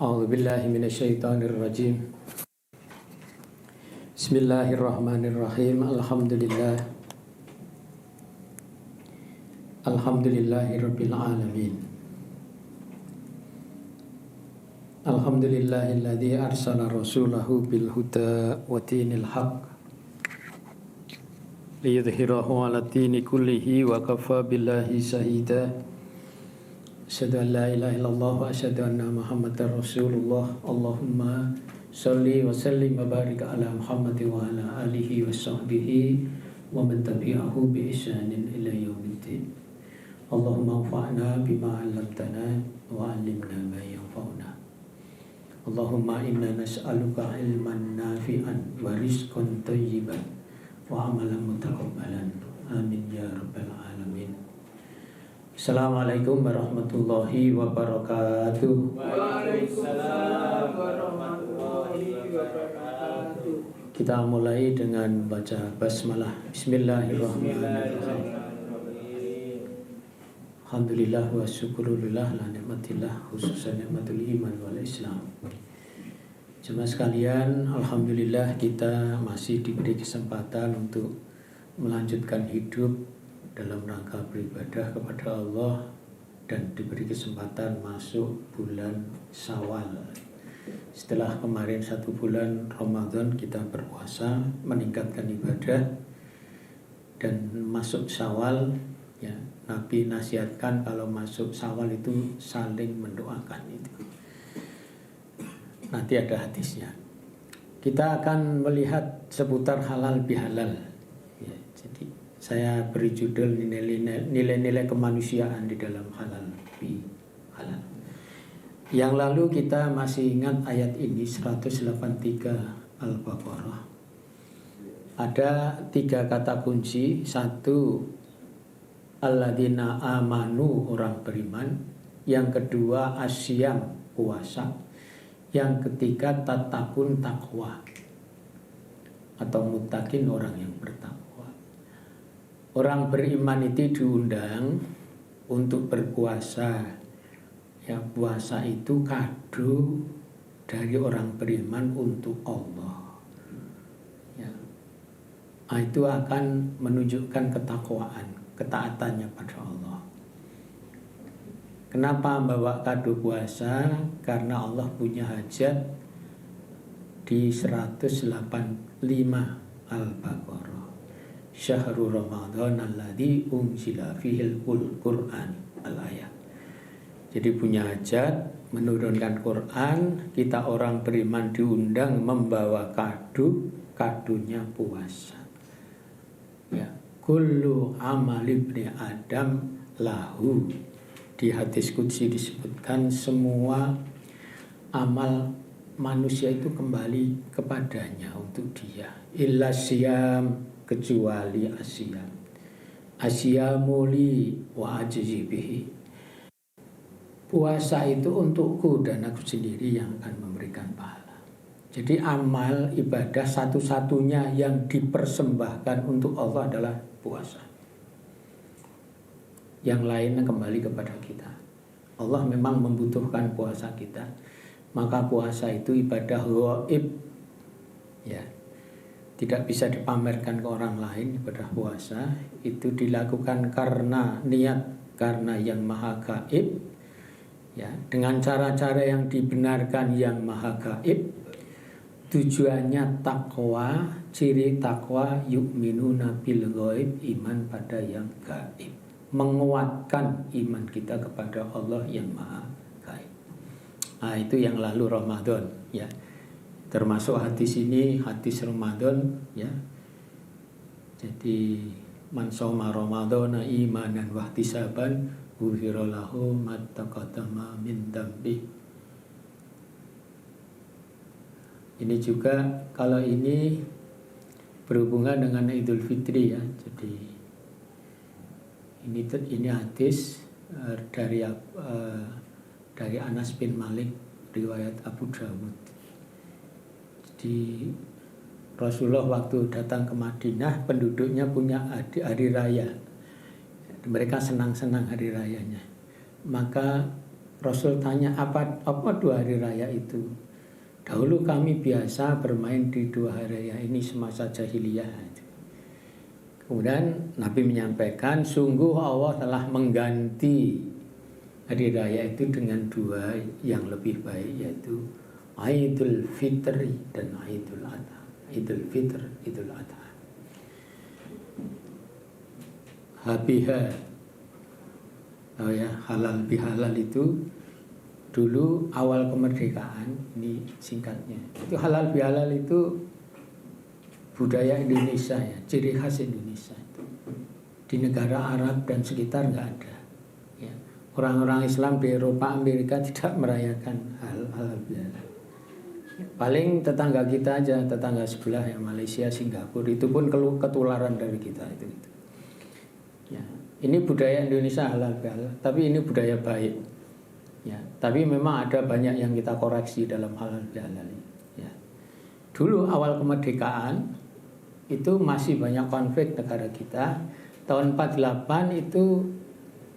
A'udzubillahi minasyaitonirrajim. Bismillahirrahmanirrahim. Alhamdulillahirabbil alamin. Alhamdulillahilladzi arsala rasulahu bil huda wa dinil haqq liyudhhirahu 'ala dini kullihi wa kafa billahi shahida. Asyhadu an la ilaha illallah wa asyhadu anna Muhammadar Rasulullah. Allahumma sholli wa sallim wa barik ala Muhammad wa ala alihi wa sahbihi wa man tabi'ahu bi ihsanin ila yaumiddin. Allahumma anfa'na bima 'allamtana wa 'allimna ma yanfa'una. Allahumma inna nas'aluka ilman nafi'an wa rizqan thayyiban wa amalan mutaqabbalan. Amin ya rabbal alamin. Assalamualaikum warahmatullahi wabarakatuh. Waalaikumsalam warahmatullahi wabarakatuh. Kita mulai dengan baca basmalah. Bismillahirrahmanirrahim. Alhamdulillah wa syukurulillah la nikmatillah khususan nikmatul iman wal islam. Jemaah sekalian, alhamdulillah kita masih diberi kesempatan untuk melanjutkan hidup dalam rangka beribadah kepada Allah dan diberi kesempatan masuk bulan Syawal. Setelah kemarin 1 bulan Ramadan kita berpuasa meningkatkan ibadah, dan masuk Syawal ya, Nabi nasihatkan kalau masuk Syawal itu saling mendoakan itu. Nanti ada hadisnya. Kita akan melihat seputar halal bihalal ya, jadi saya beri judul nilai-nilai kemanusiaan di dalam halal bihalal. Yang lalu kita masih ingat ayat ini 183 Al-Baqarah. Ada 3 kata kunci. 1, alladzina amanu, orang beriman. Yang kedua, asyam, puasa. Yang ketiga, tatakun, takwa, atau muttaqin, orang yang bertakwa. Orang beriman itu diundang untuk berpuasa. Ya, puasa itu kado dari orang beriman untuk Allah. Ya. Itu akan menunjukkan ketakwaan, ketaatannya pada Allah. Kenapa membawa kado puasa? Karena Allah punya hajat di 185 Al-Baqarah. Syahrul Ramadan alladzi unzila fihil Qur'an, al-ayat. Jadi punya hajat menurunkan Quran. Kita orang beriman diundang membawa kado, kadonya puasa. Ya, kullu amal ibni Adam lahu. Di hadis qudsi disebutkan semua amal manusia itu kembali kepadanya, untuk dia. Illa siyam, kecuali asyam. Asyamu li wa ajzi bihi. Puasa itu untukku dan aku sendiri yang akan memberikan pahala. Jadi amal ibadah satu-satunya yang dipersembahkan untuk Allah adalah puasa. Yang lainnya kembali kepada kita. Allah memang membutuhkan puasa kita. Maka puasa itu ibadah ghaib. Ya. Tidak bisa dipamerkan ke orang lain. Ibadah puasa itu dilakukan karena niat, karena yang maha gaib ya, dengan cara-cara yang dibenarkan yang maha gaib. Tujuannya takwa. Ciri takwa yu'minuna bil ghaib, iman pada yang gaib, menguatkan iman kita kepada Allah yang maha gaib. Itu yang lalu Ramadan ya. Termasuk hadis ini, hadis Ramadan ya. Jadi man shoma ramadhana imanan wa ihtisaban ghufira lahu ma taqaddama min dambi. Ini juga kalau ini berhubungan dengan Idul Fitri ya. Jadi ini hadis dari Anas bin Malik, riwayat Abu Dawud. Di Rasulullah waktu datang ke Madinah, penduduknya punya hari raya. Mereka senang-senang hari rayanya. Maka Rasul tanya apa 2 hari raya itu. Dahulu kami biasa bermain di 2 hari raya ini semasa jahiliyah. Kemudian Nabi menyampaikan, sungguh Allah telah mengganti hari raya itu dengan 2 yang lebih baik, yaitu Idul Fitri dan Idul Adha. Idul Fitr, Idul Adha. Habiha, halal bihalal itu dulu awal kemerdekaan, ini singkatnya. Itu halal bihalal itu budaya Indonesia ya, ciri khas Indonesia itu. Di negara Arab dan sekitar nggak ada. Ya. Orang-orang Islam di Eropa, Amerika tidak merayakan halal bihalal. Paling tetangga kita aja, tetangga sebelah ya, Malaysia, Singapura, itu pun ketularan dari kita itu. Ya, ini budaya Indonesia halal bihalal, tapi ini budaya baik. Ya, tapi memang ada banyak yang kita koreksi dalam halal bihalal. Ya. Dulu awal kemerdekaan itu masih banyak konflik negara kita. Tahun 48 itu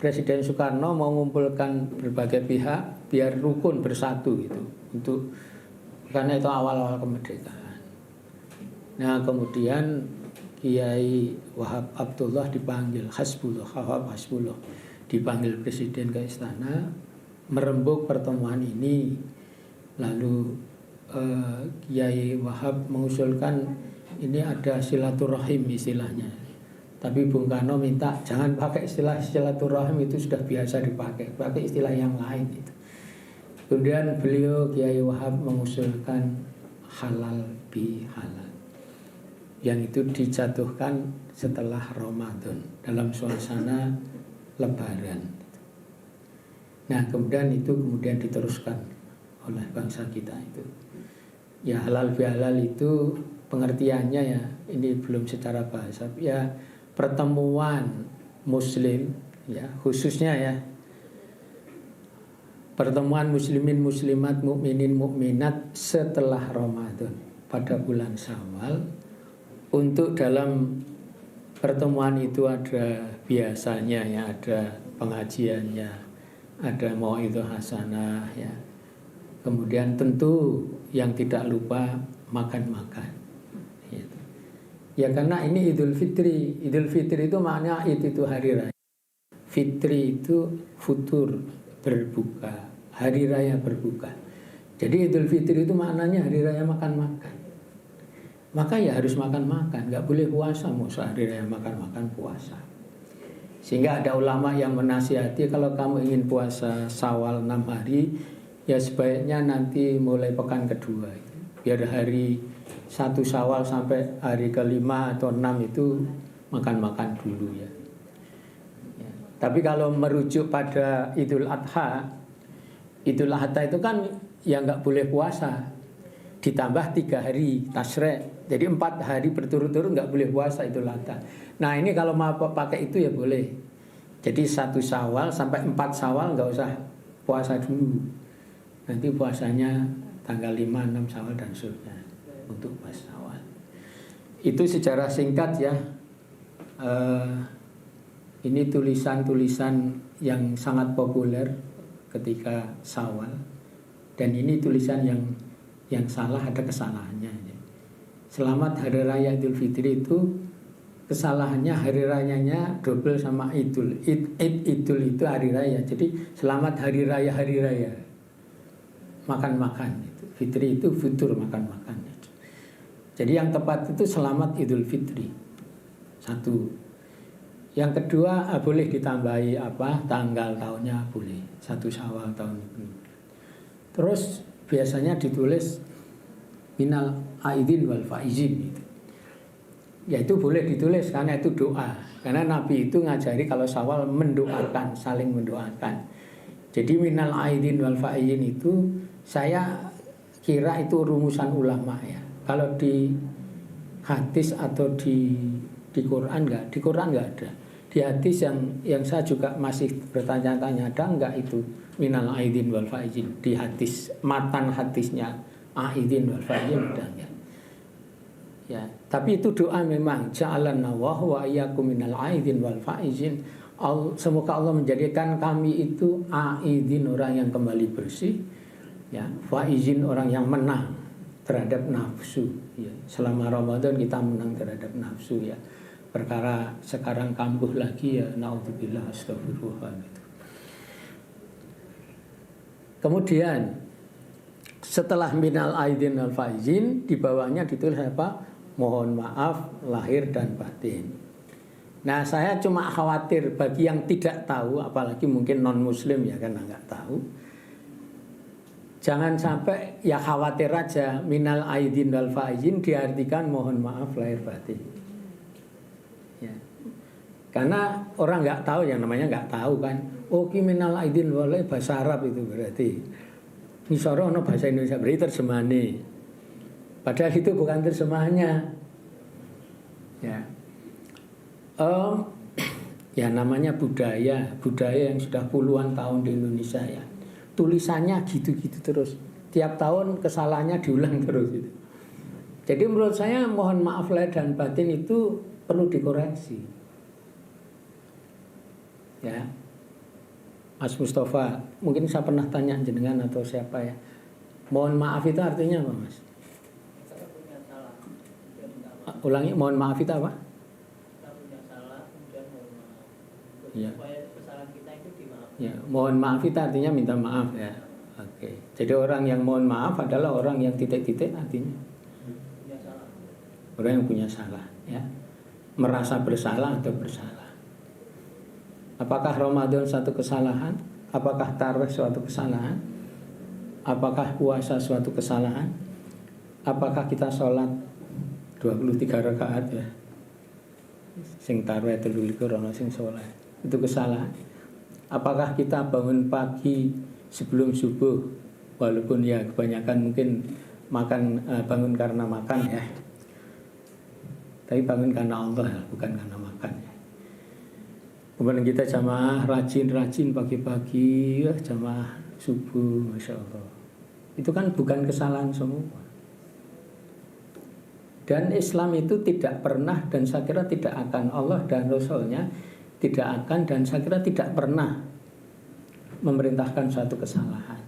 Presiden Soekarno mau mengumpulkan berbagai pihak biar rukun bersatu gitu. Karena itu awal-awal kemerdekaan. Nah, kemudian Kiai Wahab Abdullah dipanggil Wahab Hasbullah dipanggil presiden ke istana merembuk pertemuan ini. Lalu Kiai Wahab mengusulkan ini ada silaturahim istilahnya. Tapi Bung Karno minta jangan pakai istilah silaturahim, itu sudah biasa dipakai, pakai istilah yang lain itu. Kemudian beliau Kiai Wahab mengusulkan halal bihalal, yang itu dijatuhkan setelah Ramadan dalam suasana Lebaran. Nah, kemudian diteruskan oleh bangsa kita itu. Ya, halal bihalal itu pengertiannya ya, ini belum secara bahasa. Ya, pertemuan Muslim ya, khususnya ya, pertemuan muslimin muslimat, mukminin mukminat setelah Ramadan pada bulan Syawal. Untuk dalam pertemuan itu ada biasanya ya, ada pengajiannya, ada mau'idhah hasanah ya. Kemudian tentu yang tidak lupa makan-makan. Gitu. Ya karena ini Idul Fitri. Idul Fitri itu maknanya itu hari raya. Fitri itu futur, berbuka, hari raya berbuka. Jadi Idul Fitri itu maknanya hari raya makan-makan. Maka ya harus makan-makan, nggak boleh puasa, mau sehari raya makan-makan puasa. Sehingga ada ulama yang menasihati kalau kamu ingin puasa Syawal 6 hari, ya sebaiknya nanti mulai pekan kedua. Biar hari 1 Syawal sampai hari ke-5 atau 6 itu makan-makan dulu ya. Ya. Tapi kalau merujuk pada Idul Adha itu kan ya nggak boleh puasa. Ditambah 3 hari tasyrik, jadi 4 hari berturut-turut nggak boleh puasa Idul Adha. Nah ini kalau mau pakai itu ya boleh. Jadi 1 Syawal sampai 4 Syawal nggak usah puasa dulu. Nanti puasanya tanggal 5, 6 Syawal dan seterusnya untuk pas Syawal. Itu secara singkat ya. Ini tulisan-tulisan yang sangat populer ketika Syawal. Dan ini tulisan yang salah, ada kesalahannya. Selamat Hari Raya Idul Fitri itu kesalahannya hari rayanya double sama Idul. Idul itu hari raya. Jadi selamat hari raya makan-makan. Fitri itu futur, makan-makan. Jadi yang tepat itu selamat Idul Fitri. 1. Yang kedua boleh ditambahi tanggal tahunnya boleh. 1 Syawal tahun ini. Terus biasanya ditulis minal aidin wal faizin gitu. Ya itu boleh ditulis karena itu doa. Karena Nabi itu ngajari kalau Syawal mendoakan, saling mendoakan. Jadi minal aidin wal faizin itu saya kira itu rumusan ulama ya. Kalau di hadis atau di Quran enggak, di Quran enggak ada. Di hadis yang saya juga masih bertanya-tanya, ada enggak itu minal aidin wal faizin di hadis, matan hadisnya aidin wal faizin ada enggak? Ya, tapi itu doa memang ja'alana wa iyyakum minal aidin wal faizin. Semoga Allah menjadikan kami itu aidin, orang yang kembali bersih, ya, faizin, orang yang menang terhadap nafsu, ya. Selama Ramadan kita menang terhadap nafsu, ya. Perkara sekarang kambuh lagi, ya, naudzubillah, astagfirullah gitu. Kemudian setelah minal aidin wal faizin, di bawahnya ditulis apa? Mohon maaf lahir dan batin. Nah, saya cuma khawatir bagi yang tidak tahu, apalagi mungkin non muslim, ya, karena nggak tahu. Jangan sampai ya khawatir aja minal aidin wal faizin diartikan mohon maaf lahir batin. Ya. Karena orang nggak tahu, yang namanya nggak tahu kan. Oh, ki minal aidin wal bahasa Arab itu berarti. Misoro ono bahasa Indonesia berarti terjemahane. Padahal itu bukan terjemahannya. Ya. Ya namanya budaya yang sudah puluhan tahun di Indonesia, ya. Tulisannya gitu-gitu terus. Tiap tahun kesalahannya diulang terus gitu. Jadi menurut saya mohon maaf lahir dan batin itu perlu dikoreksi. Ya. Mas Mustafa, mungkin saya pernah tanya jenengan atau siapa, ya. Mohon maaf itu artinya apa, Mas? Ulangi, mohon maaf itu apa? Ya. Ya, mohon maaf itu artinya minta maaf, ya. Oke. Jadi orang yang mohon maaf adalah orang yang titik-titik artinya orang yang punya salah, ya. Merasa bersalah atau bersalah. Apakah Ramadan suatu kesalahan? Apakah tarawih suatu kesalahan? Apakah puasa suatu kesalahan? Apakah kita sholat 23 rakaat, ya? Sing tarawih 23 ana sing sholat. Itu kesalahan. Apakah kita bangun pagi sebelum subuh, walaupun ya kebanyakan mungkin bangun karena makan, ya, tapi bangun karena Allah, bukan karena makan, ya. Kemudian kita jamaah rajin pagi-pagi, ya, jamaah subuh, masya Allah. Itu kan bukan kesalahan semua. Dan Islam itu tidak pernah, dan saya kira tidak akan, Allah dan Rasulnya tidak akan, dan saya kira tidak pernah memerintahkan suatu kesalahan.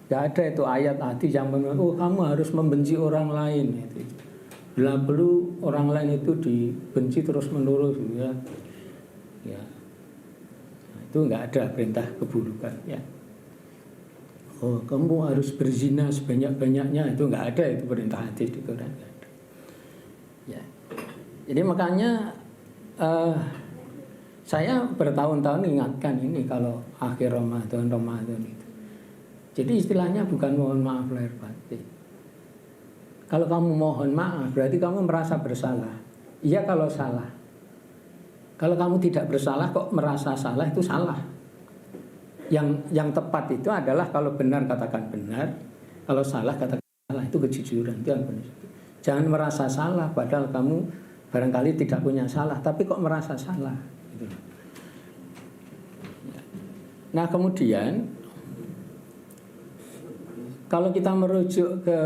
Tidak ada itu ayat hadis yang oh kamu harus membenci orang lain. Bila perlu orang lain itu dibenci terus menerus, ya. Ya. Nah, itu nggak ada perintah keburukan, ya. Oh kamu harus berzina sebanyak-banyaknya, itu nggak ada, itu perintah hadis di Quran. Ya. Jadi makanya saya bertahun-tahun ingatkan ini kalau akhir Ramadan itu. Jadi istilahnya bukan mohon maaf lahir batin. Kalau kamu mohon maaf berarti kamu merasa bersalah. Iya kalau salah. Kalau kamu tidak bersalah kok merasa salah, itu salah. Yang tepat itu adalah kalau benar katakan benar, kalau salah katakan salah, itu kejujuran, itu yang benar. Jangan merasa salah padahal kamu barangkali tidak punya salah, tapi kok merasa salah. Nah kemudian kalau kita merujuk ke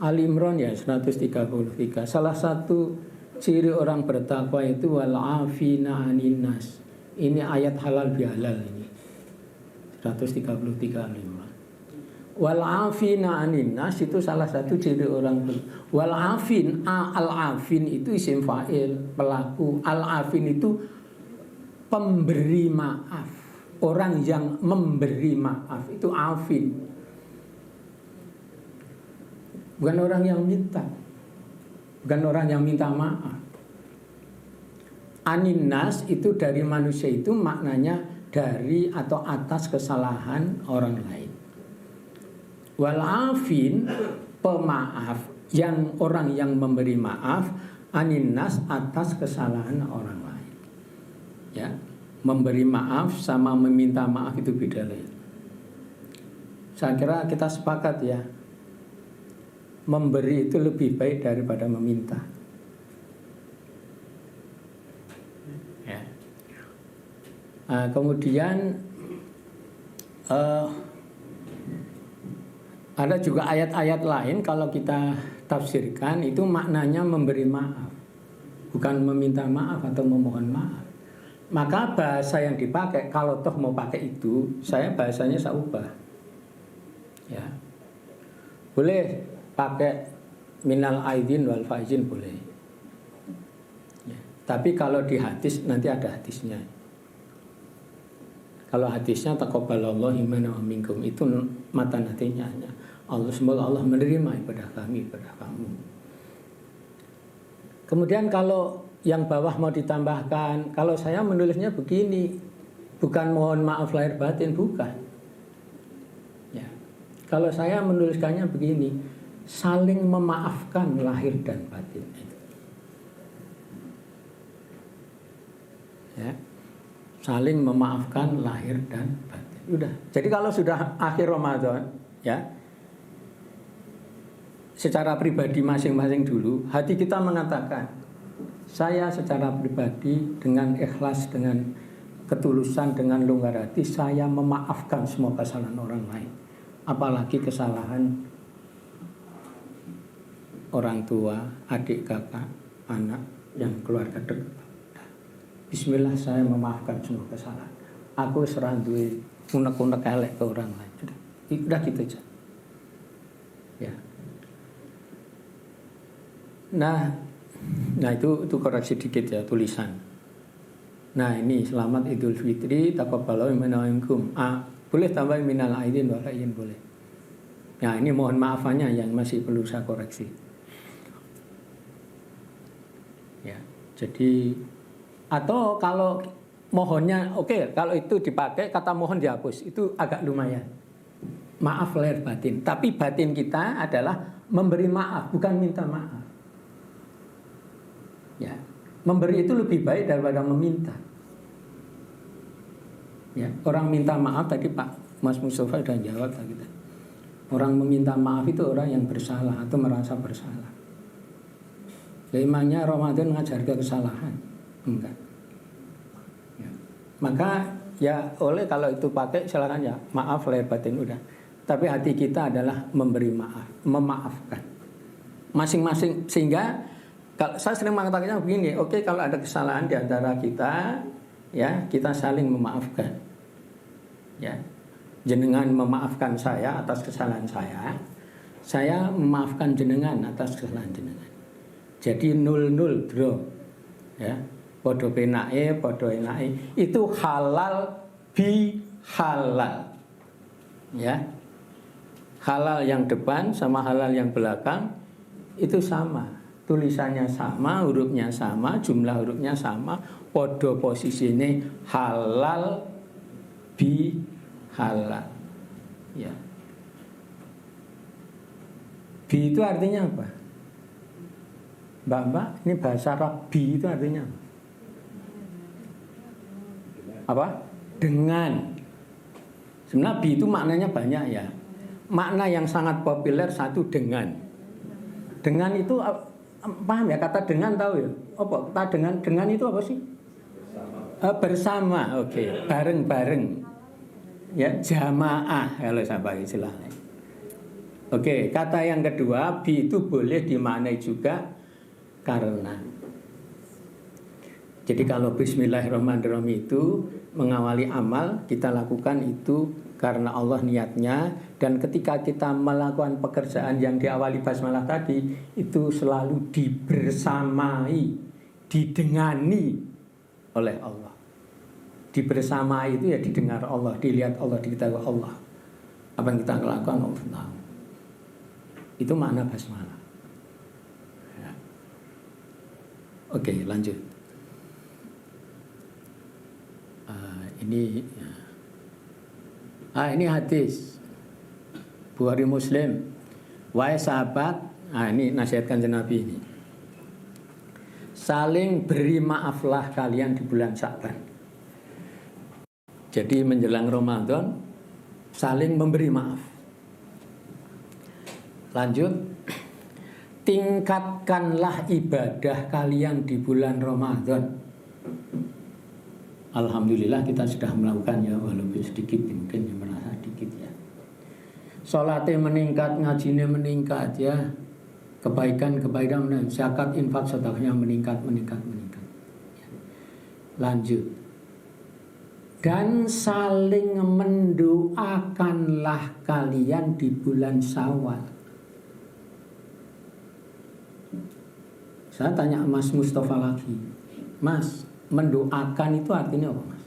Ali Imran, ya, 133, salah satu ciri orang bertakwa itu wal afina anin nas. Ini ayat halal bihalal ini. 133 Ali Imran. Wal afina anin nas itu salah satu ciri orang wal afin, al afin itu isim fa'il, pelaku. Al afin itu pemberi maaf. Orang yang memberi maaf itu afin. Bukan orang yang minta. Bukan orang yang minta maaf. Aninnas itu dari manusia itu maknanya dari atau atas kesalahan orang lain. Walafin pemaaf, yang orang yang memberi maaf, aninnas atas kesalahan orang lain. Ya, memberi maaf sama meminta maaf itu beda lain. Saya kira kita sepakat, ya. Memberi itu lebih baik daripada meminta. Ya. Kemudian Ada juga ayat-ayat lain kalau kita tafsirkan itu maknanya memberi maaf, bukan meminta maaf atau memohon maaf. Maka bahasa yang dipakai kalau toh mau pakai itu, bahasanya saya ubah. Ya. Boleh pakai minal aidin wal faizin boleh. Ya. Tapi kalau di hadis nanti ada hadisnya. Kalau hadisnya taqabbalallahu minna wa minkum itu mata nantinya Allah, semoga Allah menerima ibadah kami, ibadah kamu. Kemudian kalau yang bawah mau ditambahkan, kalau saya menulisnya begini, bukan mohon maaf lahir batin, bukan. Ya. Kalau saya menuliskannya begini, saling memaafkan lahir dan batin. Ya. Saling memaafkan lahir dan batin. Udah. Jadi kalau sudah akhir Ramadan, ya, secara pribadi masing-masing dulu, hati kita mengatakan, saya secara pribadi dengan ikhlas, dengan ketulusan, dengan longgar hati, saya memaafkan semua kesalahan orang lain. Apalagi kesalahan orang tua, adik, kakak, anak, yang keluarga dekat. Bismillah, saya memaafkan semua kesalahan. Aku serah duwe unek-unek elek ke orang lain. Udah gitu aja. Ya. Nah itu koreksi dikit ya tulisan. Nah ini selamat Idul Fitri, taqabbalallahu minna wa minkum. Boleh tambah minal aidin wal faizin boleh. Nah ini mohon maafannya yang masih perlu saya koreksi. Ya, jadi atau kalau mohonnya oke, kalau itu dipakai kata mohon dihapus, itu agak lumayan. Maaf lahir batin, tapi batin kita adalah memberi maaf, bukan minta maaf. Ya, memberi itu lebih baik daripada meminta. Ya, orang minta maaf tadi Pak Mas Mustafa sudah jawab tadi. Orang meminta maaf itu orang yang bersalah atau merasa bersalah. Emangnya Ramadan mengajarkan kesalahan? Enggak. Ya. Maka ya oleh kalau itu pakai silakan ya, maaf lahir batin udah. Tapi hati kita adalah memberi maaf, memaafkan. Masing-masing sehingga kalau saya sering mengatakannya begini, oke, kalau ada kesalahan di antara kita, ya kita saling memaafkan. Ya, jenengan memaafkan saya atas kesalahan saya memaafkan jenengan atas kesalahan jenengan. Jadi 0-0 draw. Ya, podo penake, podo enake. Itu halal bi halal. Ya, halal yang depan sama halal yang belakang itu sama. Tulisannya sama, hurufnya sama, jumlah hurufnya sama, podo posisinya halal bi halal. Ya. Bi itu artinya apa? Mbak, ini bahasa Arab, bi itu artinya apa? Dengan. Sebenarnya bi itu maknanya banyak ya. Makna yang sangat populer satu dengan. Dengan itu paham ya, kata dengan tahu ya? Apa? Kata dengan itu apa sih? Bersama. Oke. Bareng-bareng. Ya, jamaah kalau saya pakai istilahnya. Oke, kata yang kedua, bi itu boleh dimaknai juga karena. Jadi kalau bismillahirrahmanirrahim itu mengawali amal, kita lakukan itu karena Allah niatnya. Dan ketika kita melakukan pekerjaan yang diawali basmalah tadi, itu selalu dibersamai, didengani oleh Allah. Dibersamai itu ya didengar Allah, dilihat Allah, diketahui Allah. Apa yang kita lakukan Allah tahu. Itu makna basmalah. Ya. Oke, lanjut. Ini hadis Bukhari Muslim. Wahai sahabat, ini nasihatkan Nabi ini. Saling beri maaflah kalian di bulan Sya'ban. Jadi menjelang Ramadan saling memberi maaf. Lanjut, tingkatkanlah ibadah kalian di bulan Ramadan. Alhamdulillah kita sudah melakukannya walaupun sedikit, mungkin yang merasa sedikit ya. Salatnya meningkat, ngajinya meningkat ya. Kebaikan dan zakat, infak, sedekahnya meningkat. Lanjut. Dan saling mendoakanlah kalian di bulan Syawal. Saya tanya Mas Mustafa lagi, Mas, mendoakan itu artinya apa, Mas?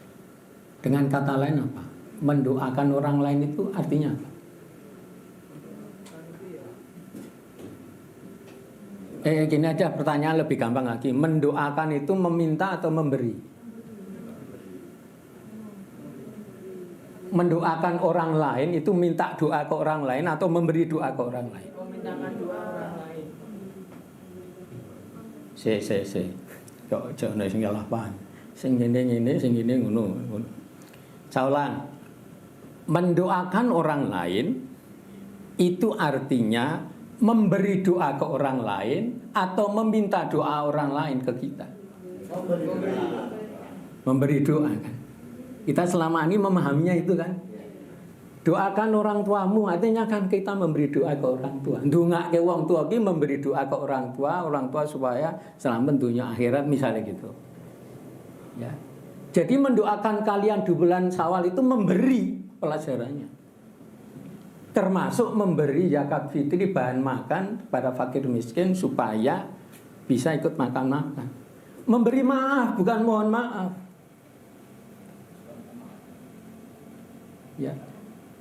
Dengan kata lain apa? Mendoakan orang lain itu artinya apa? Gini aja, pertanyaan lebih gampang lagi. Mendoakan itu meminta atau memberi? Mendoakan orang lain itu minta doa ke orang lain atau memberi doa ke orang lain? Memintakan doa orang lain. Kok jangan sing salah paham. Sing ngene, sing ngene ngono. Saulang. Mendoakan orang lain itu artinya memberi doa ke orang lain atau meminta doa orang lain ke kita? Memberi doa kan. Kita selama ini memahaminya itu kan. Doakan orang tuamu artinya kan kita memberi doa ke orang tua. Ndongake wong tua iki memberi doa ke orang tua supaya selamat dunia akhirat misalnya gitu. Ya. Jadi mendoakan kalian di bulan Syawal itu memberi pelajarannya. Termasuk memberi zakat fitri bahan makan pada fakir miskin supaya bisa ikut makan-makan. Memberi maaf bukan mohon maaf. Ya.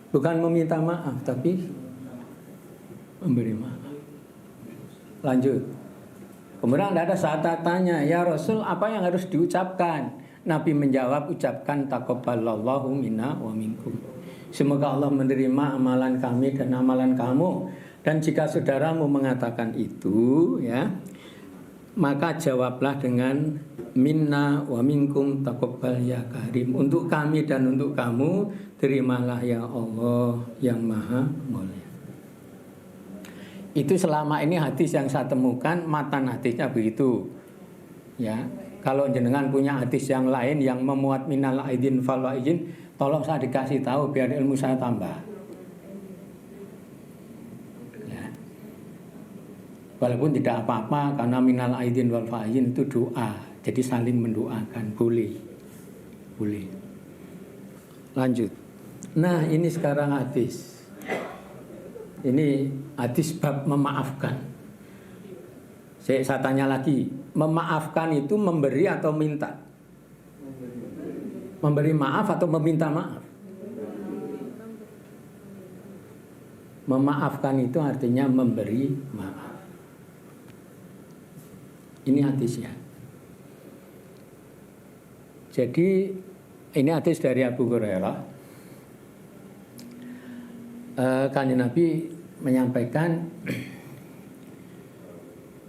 Bukan meminta maaf tapi memberi maaf. Lanjut. Kemudian ada saat tanya, ya Rasul, apa yang harus diucapkan? Nabi menjawab, ucapkan taqabbalallahu minna wa minkum. Semoga Allah menerima amalan kami dan amalan kamu. Dan jika saudaramu mengatakan itu, ya, maka jawablah dengan minna wa minkum taqabbal ya karim. Untuk kami dan untuk kamu, terimalah ya Allah yang maha mulia. Itu selama ini hadis yang saya temukan, matan hadisnya begitu. Ya, kalau jenengan punya hadis yang lain yang memuat minal aidin fal aidin, tolong saya dikasih tahu biar ilmu saya tambah. Ya. Walaupun tidak apa-apa karena minal aidin wal faizin itu doa. Jadi saling mendoakan, boleh. Lanjut. Nah, ini sekarang hadis. Ini hadis bab memaafkan. Saya tanya lagi, memaafkan itu memberi atau minta? Memberi maaf atau meminta maaf? Memaafkan itu artinya memberi maaf. Ini hadisnya. Jadi ini hadis dari Abu Hurairah. Kanjeng Nabi menyampaikan,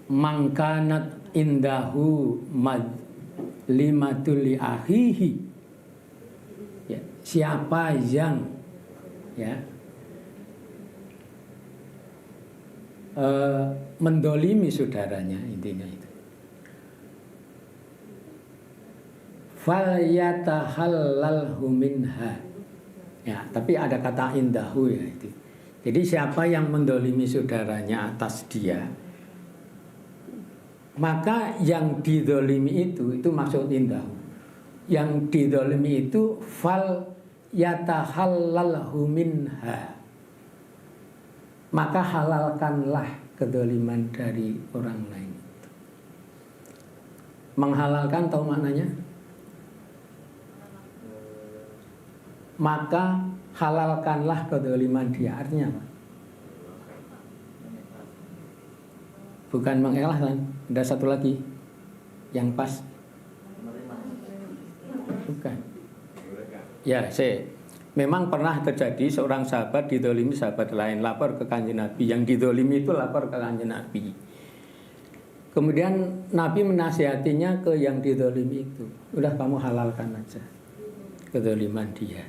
mangkanat indahu madlimatul li akhihi. Ya, siapa yang mendolimi saudaranya, intinya itu. Falyatahallalhu minha. Ya, tapi ada kata indahu ya itu. Jadi siapa yang mendolimi saudaranya atas dia, maka yang didolimi itu maksud indahu. Yang didolimi itu fal yatahallalhu minha. Maka halalkanlah kedoliman dari orang lain itu. Menghalalkan tahu maknanya? Maka halalkanlah kedoliman dia. Artinya apa? Bukan mengelakkan. Ada satu lagi yang pas. Bukan. Ya, memang pernah terjadi seorang sahabat didolimi sahabat lain, lapor ke Kanjeng Nabi. Yang didolimi itu lapor ke Kanjeng Nabi. Kemudian Nabi menasihatinya ke yang didolimi itu. Udah, kamu halalkan aja kedoliman dia.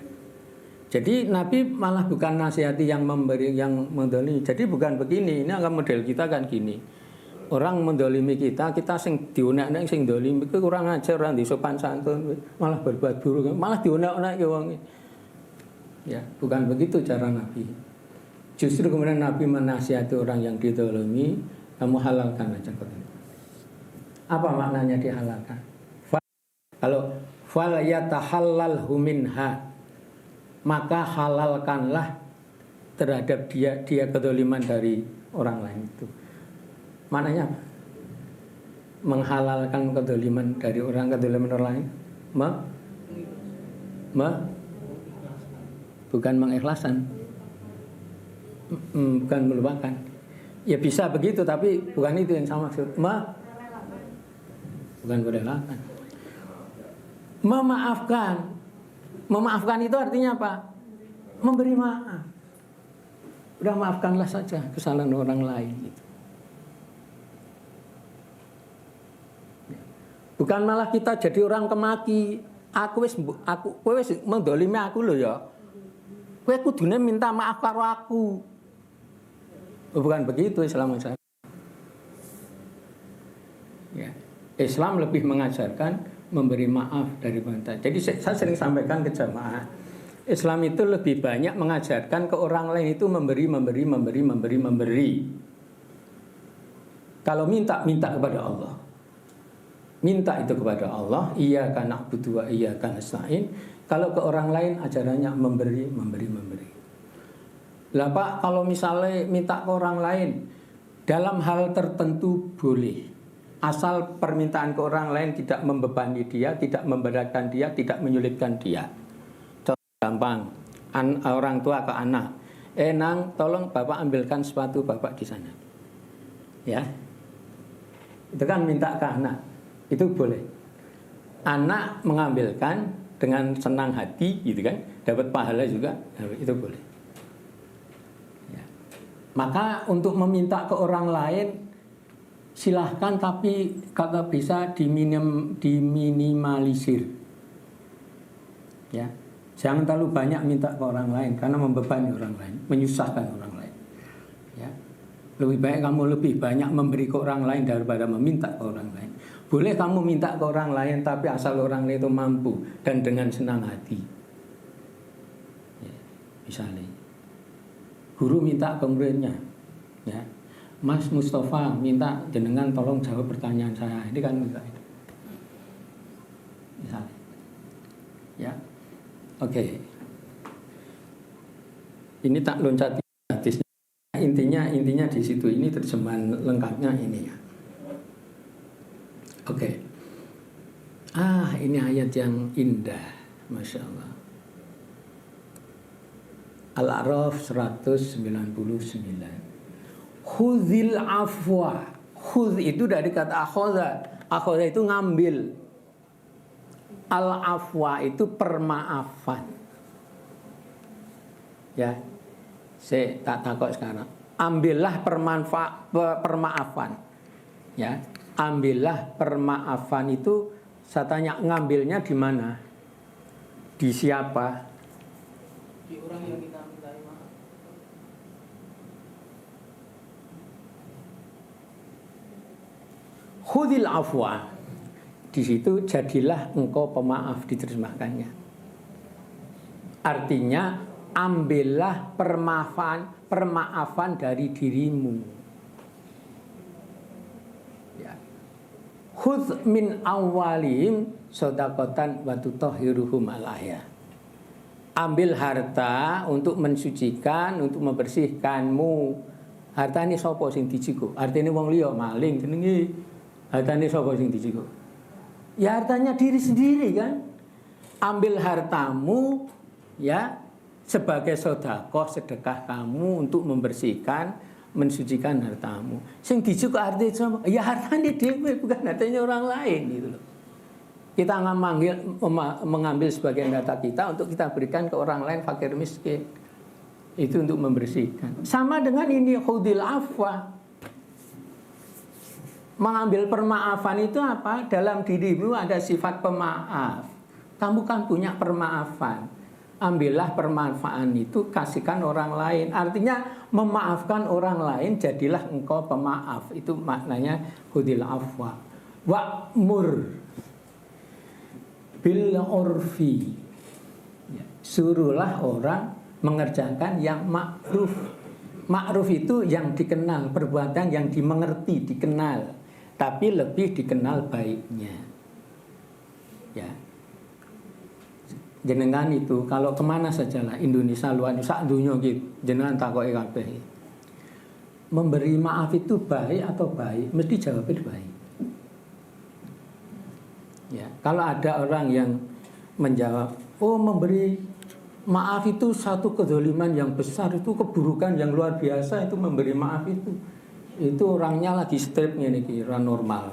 Jadi Nabi malah bukan nasihati yang memberi, yang mendolimi. Jadi bukan begini. Ini akan model kita kan gini. Orang mendolimi kita sing diunek-unek sing dolimi, itu kurang ajar, orang disopan santun, malah berbuat buruk, malah diunek-unek ke wong. Ya, bukan begitu cara Nabi. Justru kemudian Nabi menasihati orang yang dizalimi, kamu halalkan aja korban. Apa maknanya dihalalkan? Kalau fal yatahallalhu minha, maka halalkanlah terhadap dia kezaliman dari orang lain itu. Maknanya apa? Menghalalkan kezaliman dari kezaliman orang lain. Bukan mengikhlaskan, bukan melupakan. Ya bisa begitu, tapi bukan itu yang saya maksud. Bukan merelakan. Memaafkan itu artinya apa? Memberi maaf. Udah maafkanlah saja kesalahan orang lain. Gitu. Bukan malah kita jadi orang kemaki. Kowe wis mendolimi aku lho ya. Kowe kudune minta maaf karo aku. Bukan begitu Islam mengajarkan. Ya. Islam lebih mengajarkan memberi maaf daripada. Jadi saya sering sampaikan ke jamaah, Islam itu lebih banyak mengajarkan ke orang lain itu memberi. Kalau minta kepada Allah. Minta itu kepada Allah, iyyaka na'budu wa iyyaka nasta'in. Kalau ke orang lain ajarannya memberi. Lah Pak, kalau misalnya minta ke orang lain dalam hal tertentu boleh. Asal permintaan ke orang lain tidak membebani dia, tidak memberatkan dia, tidak menyulitkan dia. Contoh gampang, orang tua ke anak. Nang, tolong Bapak ambilkan sepatu Bapak di sana. Ya. Itu kan minta ke anak. Itu boleh. Anak mengambilkan dengan senang hati gitu kan, dapat pahala juga, itu boleh. Ya. Maka untuk meminta ke orang lain silahkan, tapi kalau bisa diminimalisir. Ya. Jangan terlalu banyak minta ke orang lain karena membebani orang lain, menyusahkan orang lain. Ya. Lebih baik kamu lebih banyak memberi ke orang lain daripada meminta ke orang lain. Boleh kamu minta ke orang lain, tapi asal orang lain itu mampu dan dengan senang hati. Ya, misalnya, guru minta ke muridnya, ya, Mas Mustafa minta jenengan tolong jawab pertanyaan saya. Ini kan minta itu. Misalnya, ya, oke. Ini tak loncat hadisnya. Intinya di situ ini terjemahan lengkapnya ini ya. Oke. Ini ayat yang indah, Masya Allah. Al-A'raf 199. Khudhil afwa. Khudh itu dari kata akhadha. Akhadha itu ngambil. Al-afwa itu permaafan. Ya. Saya tak takut sekarang. Ambillah permaafan. Ya. Ambillah permaafan itu, saya tanya ngambilnya di mana? Di siapa? Di orang yang kita minta maaf. Khudil afwa. Di situ jadilah engkau pemaaf, diterjemahkannya. Artinya ambillah permaafan dari dirimu. Khudh min awalihim shadaqatan wa tutahhiruhum alaiha. Ambil harta untuk mensucikan, untuk membersihkanmu. Harta ini sapa sing dijigo? Artine wong liya maling jenenge. Hartane sapa sing dijigo? Ya hartanya diri sendiri kan. Ambil hartamu ya sebagai sedekah kamu untuk membersihkan, mensucikan hartamu. Sing dijuk artinya ya hartanya dhewe, bukan hartanya orang lain gitu loh. Kita mengambil sebagian harta kita untuk kita berikan ke orang lain fakir miskin. Itu untuk membersihkan. Sama dengan ini khudil afwa. Mengambil permaafan itu apa? Dalam dirimu ada sifat pemaaf. Kamu kan punya permaafan. Ambillah permanfaatan itu, kasihkan orang lain. Artinya memaafkan orang lain, jadilah engkau pemaaf. Itu maknanya khudil afwa. Wa'mur bil urfi. Suruhlah orang mengerjakan yang ma'ruf. Ma'ruf itu yang dikenal, perbuatan yang dimengerti, dikenal, tapi lebih dikenal baiknya. Ya. Jenengan itu kalau kemana sajalah Indonesia luar sak dunia gitu, jenengan takoki kabeh. Memberi maaf itu baik atau baik? Mesti jawabnya baik. Ya, kalau ada orang yang menjawab, oh memberi maaf itu satu kezaliman yang besar, itu keburukan yang luar biasa, itu memberi maaf itu orangnya lagi strip ini kira normal.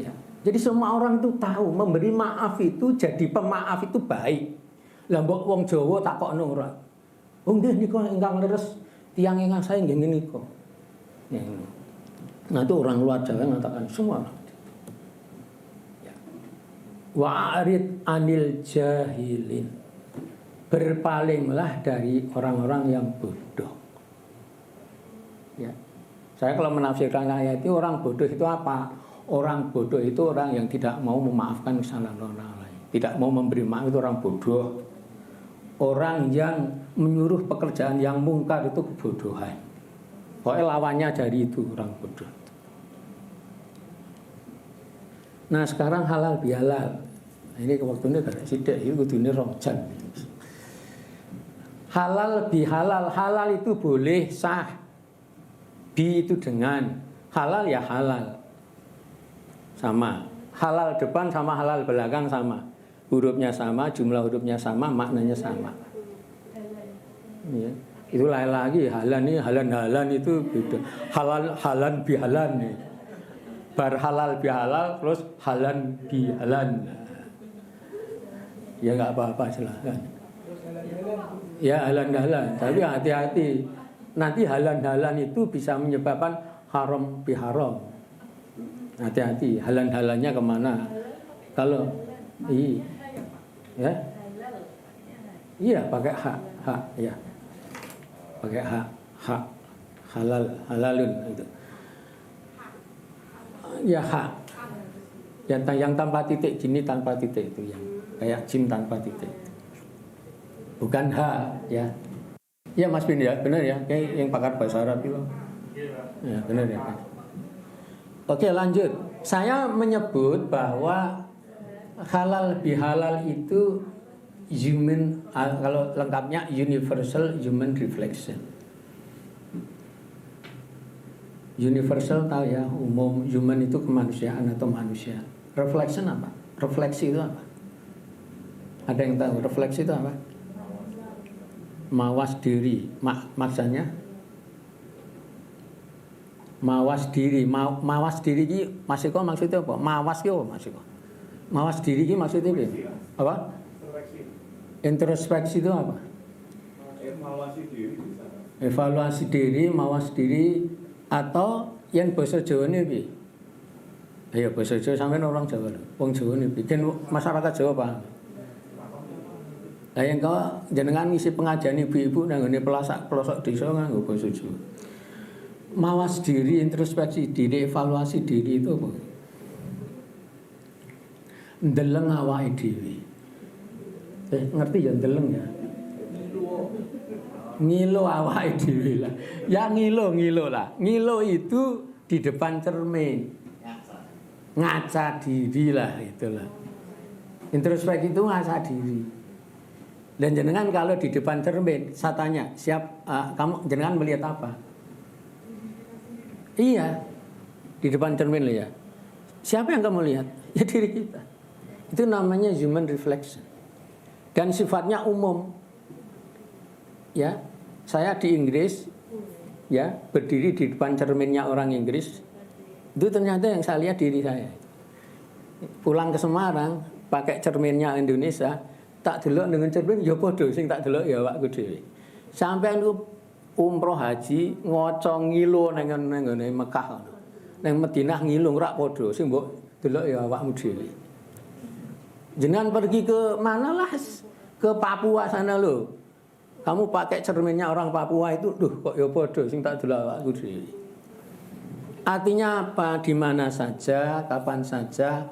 Ya. Jadi semua orang itu tahu memberi maaf itu jadi pemaaf itu baik. Lah mbok wong Jawa takokno ora. Oh nggih nika ingkang leres tiyang ingkang saya nggih nika. Ya. Nah itu orang luar Jawa mengatakan semua. Ya. Wa'arid anil jahilin. Berpalinglah dari orang-orang yang bodoh. Ya. Saya kalau menafsirkan ayat itu orang bodoh itu apa? Orang bodoh itu orang yang tidak mau memaafkan kesalahan orang lain. Tidak mau memberi maaf itu orang bodoh. Orang yang menyuruh pekerjaan yang mungkar itu kebodohan. Pokoknya lawannya dari itu orang bodoh. Nah sekarang halal bihalal. Ini waktunya gak sidik, ini kudune rojan. Halal bihalal, halal itu boleh sah. Bi itu dengan, halal ya halal. Sama, halal depan sama halal belakang sama, hurufnya sama, jumlah hurufnya sama, maknanya sama. Ya. Itu lain lagi, halan itu beda. Halan bihalan nih. Bar halal bihalal terus halan bihalan. Ya nggak apa-apa silahkan. Ya halan, tapi hati-hati. Nanti halan itu bisa menyebabkan haram biharam. Hati-hati, halan-halannya kemana? Kalau ya, iya pakai hak, ya, pakai hak, halalun itu, ya hak, yang tanpa titik, jini tanpa titik itu yang kayak jim tanpa titik, bukan hak, ya, ya Mas Bin ya, benar ya, kayak yang pakar bahasa Arab itu, ya benar ya. Oke lanjut, saya menyebut bahwa halal bihalal itu human, kalau lengkapnya universal human reflection. Universal tahu ya, umum, human itu kemanusiaan atau manusia. Reflection apa? Refleksi itu apa? Ada yang tahu refleksi itu apa? Mawas diri, maksudnya mawas diri ki masiko maksudnya apa? Mawas ki apa masiko? Mawas diri ki maksudnya apa? Introspeksi itu apa? Evaluasi diri, mawas diri, atau yang bahasa Jawa ini bi? Ayo bahasa Jawa sampai orang Jawa loh, wong Jawa ini bikin masyarakat Jawa paham. Nah yang kau jenengan ngisi pengajian ibu-ibu nang ngene pelosok desa nganggo bahasa Jawa. Mawas diri, introspeksi diri, evaluasi diri itu apa? Ndeleng awake dhewe. Ngerti ya ndeleng ya? Ngilo awake dhewe lah. Ya ngilo lah. Ngilo itu di depan cermin. Ngaca diri lah itulah. Introspeksi itu ngaca diri. Dan jenengan kalau di depan cermin, saya tanya, kamu jenengan melihat apa? Iya, di depan cermin ya. Siapa yang kamu lihat? Ya diri kita. Itu namanya human reflection. Dan sifatnya umum. Ya, saya di Inggris, ya berdiri di depan cerminnya orang Inggris. Itu ternyata yang saya lihat diri saya. Pulang ke Semarang, pakai cerminnya Indonesia, tak delok dengan cermin, ya podo, sing tak delok ya awakku dhewe. Sampai umroh haji ngocong ngilo nang Mekah ngono. Nang Madinah ngilo ora padha, sing mbok delok ya awakmu dhewe. Jenengan pergi ke mana lah? Ke Papua sana loh. Kamu pakai cerminnya orang Papua itu, kok ya padha sing tak delok awakku dhewe. Artinya apa? Di mana saja, kapan saja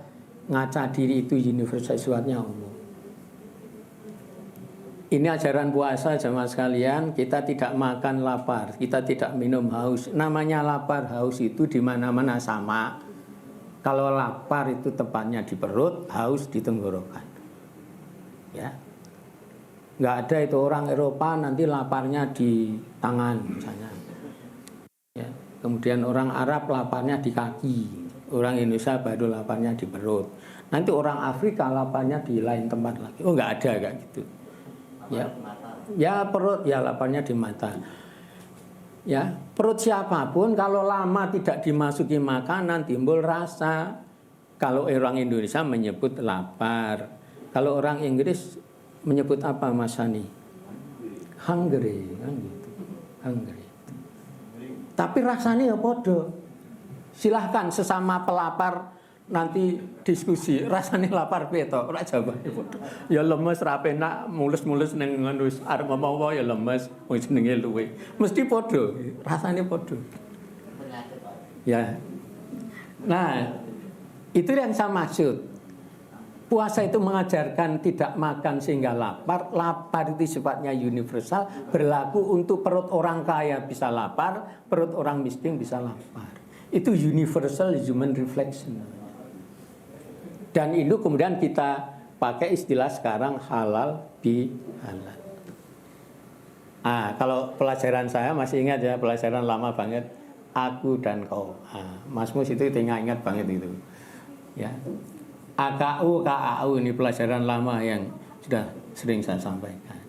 ngaca diri itu universal, sifatnya umum. ini ajaran puasa jemaah sekalian, kita tidak makan lapar, kita tidak minum haus. Namanya lapar haus itu di mana-mana sama. Kalau lapar itu tepatnya di perut, haus di tenggorokan. Ya. Nggak ada itu orang Eropa nanti laparnya di tangan misalnya. Ya. Kemudian orang Arab laparnya di kaki. Orang Indonesia baru laparnya di perut. Nanti orang Afrika laparnya di lain tempat lagi. Oh, nggak ada kayak gitu. Ya perut ya laparnya di mata. Ya perut siapapun kalau lama tidak dimasuki makanan timbul rasa. Kalau orang Indonesia menyebut lapar. Kalau orang Inggris menyebut apa Mas Hani? Hungry kan gitu. Hungry. Tapi rasanya ya podo. Silahkan sesama pelapar nanti diskusi rasane lapar piye to ora jawabane padha ya lemes ra penak mulus-mulus ning ngono wis arep ngomong ya lemes wong jenenge luwe mesti padha rasane padha ya. Nah itu yang saya maksud, puasa itu mengajarkan tidak makan sehingga lapar. Lapar itu sifatnya universal, berlaku untuk perut orang kaya bisa lapar, perut orang miskin bisa lapar. Itu universal human reflection. Dan itu kemudian kita pakai istilah sekarang halal bihalal. Kalau pelajaran saya masih ingat ya, pelajaran lama banget, aku dan kau. Mas Mus itu ingat banget itu. Ya. AKU, KAU ini pelajaran lama yang sudah sering saya sampaikan.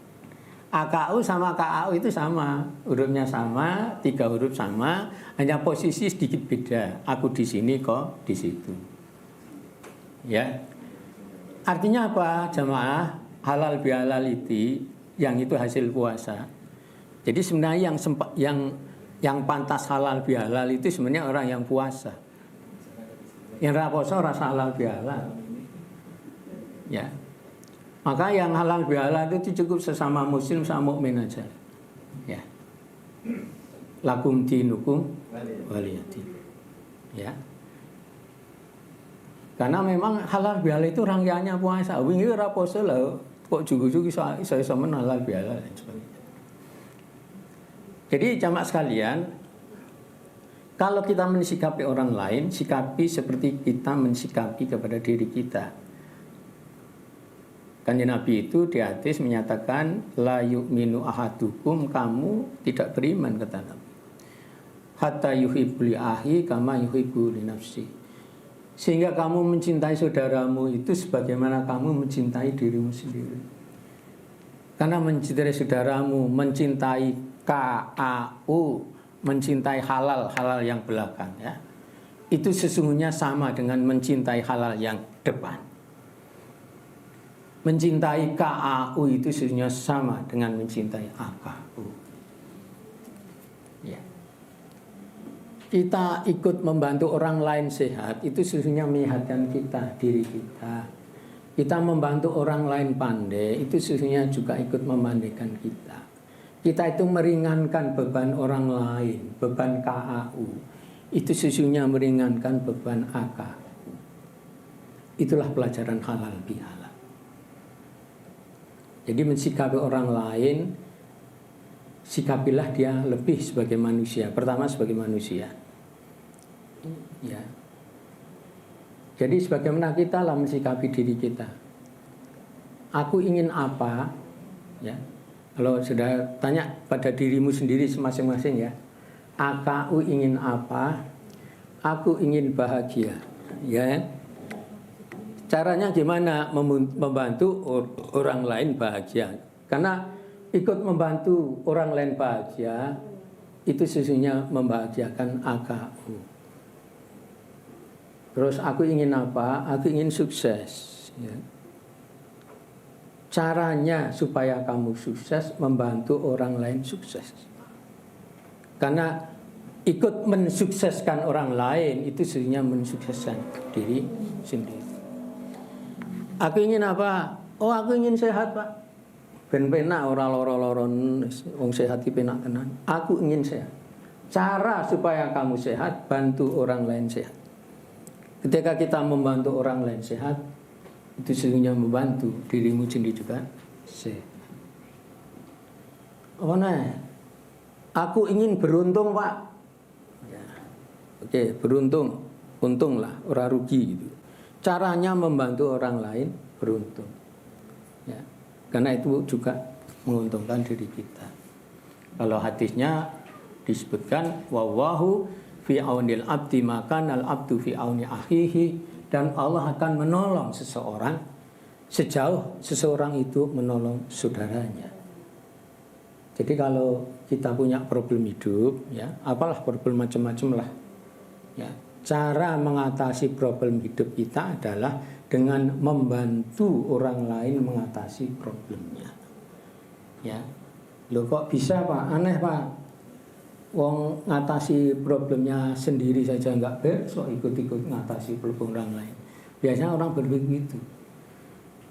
AKU sama KAU itu sama, hurufnya sama, 3 huruf sama, hanya posisi sedikit beda. Aku di sini, kok di situ. Ya, artinya apa jemaah? Halal bihalal itu yang itu hasil puasa. Jadi sebenarnya yang pantas halal bihalal itu sebenarnya orang yang puasa. Yang raposo rasa halal bihalal. Ya, maka yang halal bihalal itu cukup sesama muslim sama mukmin aja. Ya, lakum dinukum waliyadin. Ya. Karena memang halal bihalal itu rangkaiannya puasa. Wingi ora poso lho, kok jugu-jugu iso men halal bihalal dan sebagainya. Jadi jamaah sekalian, kalau kita mensikapi orang lain, sikapi seperti kita mensikapi kepada diri kita. Kanjeng Nabi itu di hadis menyatakan la yu'minu ahadukum, kamu tidak beriman kata Nabi. Hatta yuhibbu li ahi kama yuhibbu li nafsi. Sehingga kamu mencintai saudaramu itu sebagaimana kamu mencintai dirimu sendiri. Karena mencintai saudaramu, mencintai KAU, mencintai halal yang belakang ya. Itu sesungguhnya sama dengan mencintai halal yang depan. Mencintai KAU itu sesungguhnya sama dengan mencintai AKU. Ya. Kita ikut membantu orang lain sehat, itu sesungguhnya menyehatkan kita, diri kita. Kita membantu orang lain pandai, itu sesungguhnya juga ikut memandaikan kita. Kita itu meringankan beban orang lain, beban KAU. Itu sesungguhnya meringankan beban AKU. Itulah pelajaran halal bihalal. Jadi mensikapi orang lain, sikapilah dia lebih sebagai manusia. Pertama sebagai manusia. Ya. Jadi sebagaimana kita lah mensikapi diri kita. Aku ingin apa? Ya. Kalau sudah tanya pada dirimu sendiri masing-masing ya. Aku ingin apa? Aku ingin bahagia. Ya. Caranya gimana membantu orang lain bahagia? Karena ikut membantu orang lain bahagia itu sesungguhnya membahagiakan AKU. Terus aku ingin apa? Aku ingin sukses. Ya. Caranya supaya kamu sukses, membantu orang lain sukses. Karena ikut mensukseskan orang lain itu sesungguhnya mensukseskan diri sendiri. Aku ingin apa? Oh, aku ingin sehat, Pak. Ben penak ora loro-loron wong sehat iki penak tenan. Aku ingin sehat. Cara supaya kamu sehat, bantu orang lain sehat. Ketika kita membantu orang lain sehat, itu sesungguhnya membantu dirimu sendiri juga sehat. Apa nih? Aku ingin beruntung, Pak. Ya. Oke, beruntung. Untung lah, ora rugi gitu. Caranya membantu orang lain beruntung. Ya. Karena itu juga menguntungkan diri kita. Kalau hadisnya disebutkan wallahu fi aunil abdi makan al abdu fi auni akhihi, dan Allah akan menolong seseorang sejauh seseorang itu menolong saudaranya. Jadi kalau kita punya problem hidup, ya, apalah problem macam-macam lah, ya, cara mengatasi problem hidup kita adalah dengan membantu orang lain mengatasi problemnya. Ya, lo kok bisa Pak? Aneh Pak. Wong ngatasi problemnya sendiri saja nggak besok ikut-ikut ngatasi problem orang lain. Biasanya orang berpikir gitu.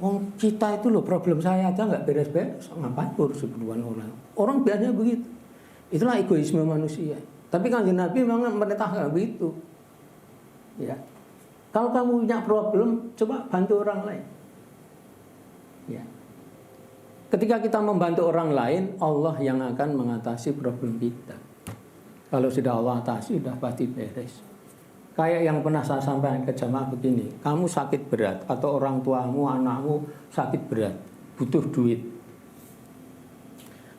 Wong kita itu loh problem saya aja nggak beres-beres, ngapain urus keperluan orang? Orang biasanya begitu. Itulah egoisme manusia. Tapi Kanjeng Nabi memang merintahkan begitu. Ya, kalau kamu punya problem, coba bantu orang lain. Ya, ketika kita membantu orang lain, Allah yang akan mengatasi problem kita. Kalau sudah Allah atasi, sudah pasti beres. Kayak yang pernah saya sampaikan ke jamaah begini, kamu sakit berat atau orang tuamu, anakmu sakit berat, butuh duit.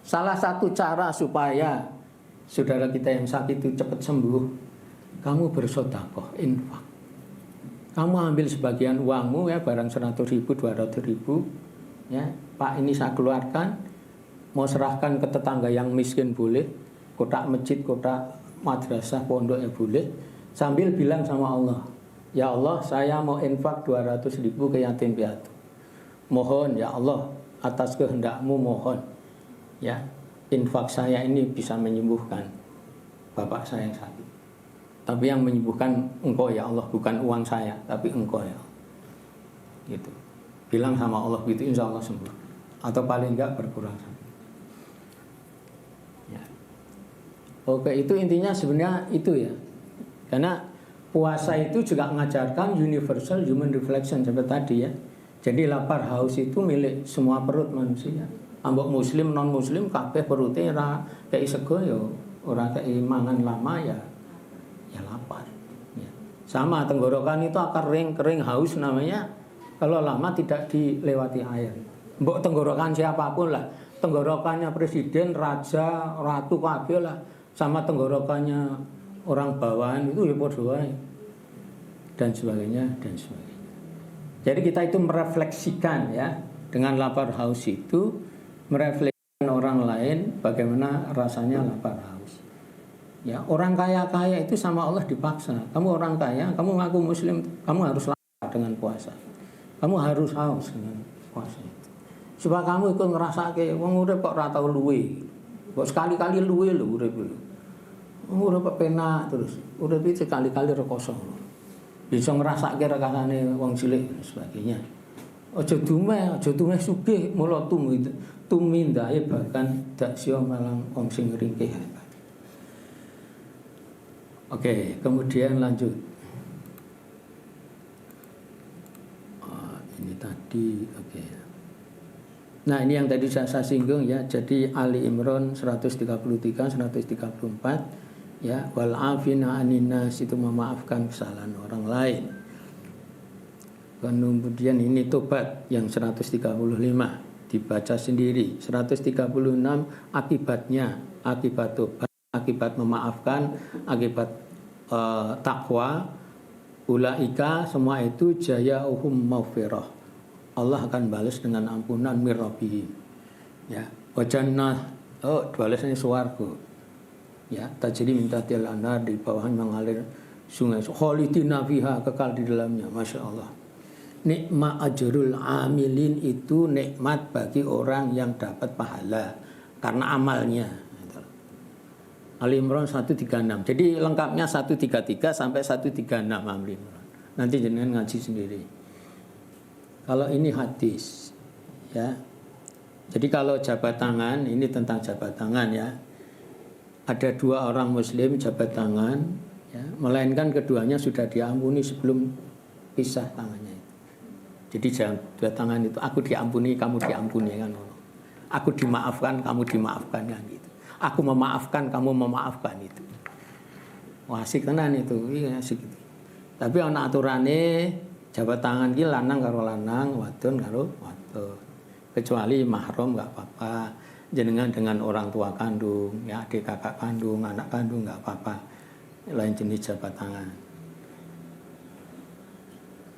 Salah satu cara supaya saudara kita yang sakit itu cepat sembuh, kamu bersedekah, infak. Kamu ambil sebagian uangmu, ya, barang 100.000, 200.000, ya, Pak ini saya keluarkan, mau serahkan ke tetangga yang miskin boleh, kotak masjid, kotak madrasah, pondok ya boleh, sambil bilang sama Allah, ya Allah saya mau infak 200.000 ke yatim piatu. Mohon ya Allah atas kehendakmu mohon, ya, infak saya ini bisa menyembuhkan bapak saya yang sakit. Tapi yang menyembuhkan engkau ya Allah, bukan uang saya, tapi engkau ya Allah. Gitu. Bilang sama Allah gitu, insya Allah sembuh. Atau paling enggak berkurang. Ya. Oke, itu intinya sebenarnya itu ya. Karena puasa itu juga mengajarkan universal human reflection seperti tadi ya. Jadi lapar haus itu milik semua perut manusia. Ambok muslim non muslim kabeh perutnya ora kei sego ya ora kei mangan lama ya lapar. Ya. Sama tenggorokan itu akan kering haus namanya kalau lama tidak dilewati air. Mbok tenggorokan siapapun lah, tenggorokannya presiden, raja, ratu kabeh lah, sama tenggorokannya orang bawahan itu ya padha wae. Dan sebagainya dan sebagainya. Jadi kita itu merefleksikan ya, dengan lapar haus itu merefleksikan orang lain bagaimana rasanya lapar haus. Ya, orang kaya-kaya itu sama Allah dipaksa. Kamu orang kaya, kamu ngaku muslim, kamu harus lapar dengan puasa. Kamu harus haus dengan puasa itu. Supaya kamu ikut ngerasake wong urip kok ora tau luwe. Kok sekali-kali luwe lho urip lho. Urip kok penak terus. Urip iki sekali-kali rekoso. Bisa ngrasake rasane wong cilik dan sebagainya. Aja dumeh sugih mula tumindahe bahkan dak sia malang wong sing ringkih. Oke, kemudian lanjut. Ini tadi, oke. Nah, ini yang tadi saya singgung ya. Jadi Ali Imran 133, 134, ya, wal afina aninnas itu memaafkan kesalahan orang lain. Kemudian ini tobat yang 135 dibaca sendiri. 136 akibatnya, akibat tobat, akibat memaafkan, akibat takwa, ulaika semua itu jayauhum maghfirah. Allah akan balas dengan ampunan mirrabihim. Ya, wa jannah, balasnya swarga. Ya, tajri min tahtil anhar, di bawahnya mengalir sungai. Khalidina fiha, kekal di dalamnya. Masya Allah. Nikmat ajrul amilin itu nikmat bagi orang yang dapat pahala karena amalnya. Ali Imran 136. Jadi lengkapnya 133 sampai 136 Ali Imran. Nanti jenengan ngaji sendiri. Kalau ini hadis, ya. Jadi kalau jabat tangan, ini tentang jabat tangan ya. Ada dua orang muslim jabat tangan, ya, melainkan keduanya sudah diampuni sebelum pisah tangannya. Jadi jangan dua tangan itu aku diampuni, kamu diampuni kan. Aku dimaafkan, kamu dimaafkan kan gitu. Aku memaafkan, kamu memaafkan itu. Wah, asik tenan itu, iya asik itu. Tapi ana aturane jabat tangan ki lanang karo lanang, wadon karo wadon. Kecuali mahram enggak apa-apa. Jenengan dengan orang tua kandung, ya adik kakak kandung, anak kandung enggak apa-apa. Lain jenis jabat tangan.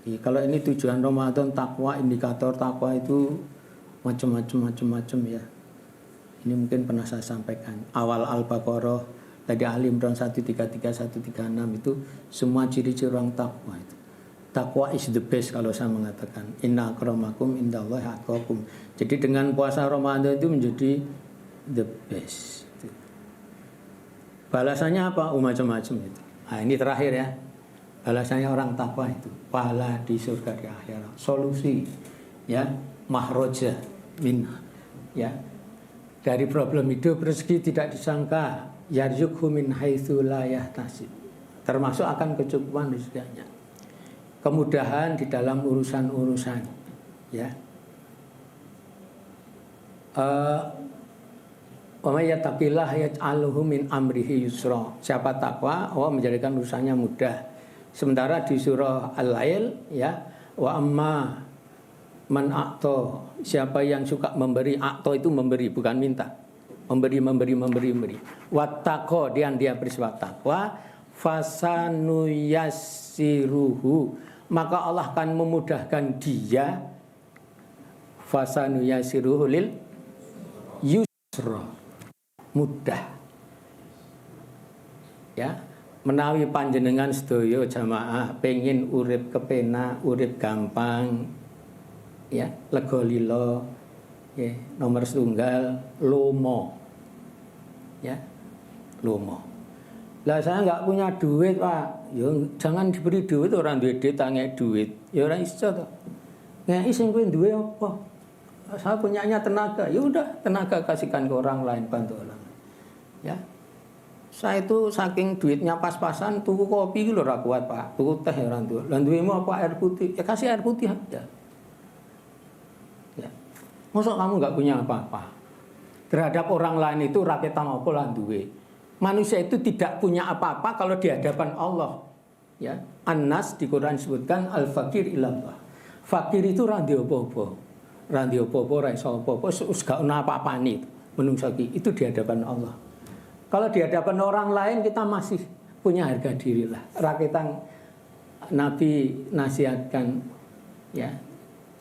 Ya, kalau ini tujuan Ramadan takwa, indikator takwa itu macam-macam ya. Ini mungkin pernah saya sampaikan. Awal Al-Baqarah tadi Ali Imran 133 136 itu semua ciri-ciri orang takwa itu. Takwa is the best kalau saya mengatakan. Inna akramakum indallahi atqakum. Jadi dengan puasa Ramadan itu menjadi the best. Balasannya apa? Macam-macam itu. Nah, ini terakhir ya. Balasannya orang takwa itu pahala di surga di akhirat. Solusi ya, mahroja minha ya. Dari problem hidup rezeki tidak disangka, yarzuqhu min haitsu la yahtasib. Termasuk akan kecukupan rezekinya. Kemudahan di dalam urusan-urusan ya. Wa may yattaqillah yaj'alhu min amrihi yusra. Siapa takwa, Allah menjadikan urusannya mudah. Sementara di surah Al-Lail ya, wa amma man a'ta, siapa yang suka memberi, a'ta itu memberi bukan minta. Memberi. Wattaqo, dia bersifat takwa, fasanuyassiruhu, maka Allah akan memudahkan dia, fasanuyassiruhu lil yusra, mudah ya. Menawi panjenengan sedaya jamaah pengin urip kepena, urip gampang ya, lega lilo ya, nomor setunggal lomo ya, lomo. Lah saya nggak punya duit Pak, ya jangan diberi duit, orang duit tangek duit ya ora iso to. Ngeki sing kowe duwe apa? Saya punyanya tenaga, ya udah tenaga kasihkan ke orang lain, bantu orang ya. Saya itu saking duitnya pas-pasan tuku kopi lho ora kuat Pak, tuku teh ora duwe. Lah duwemu apa air putih? Ya kasih air putih aja. Ya. Masa kamu enggak punya apa-apa? Terhadap orang lain itu rakyat apa lah duwe. Manusia itu tidak punya apa-apa kalau di hadapan Allah. Ya. An-Nas di Quran disebutkan al-fakir ilallah. Fakir itu ra ndek apa-apa. Ra ndek apa-apa, ra iso apa-apa, wis gak ono apa-apane menungso itu di hadapan Allah. Kalau di hadapan orang lain kita masih punya harga diri lah. Rakyat Nabi nasihatkan ya,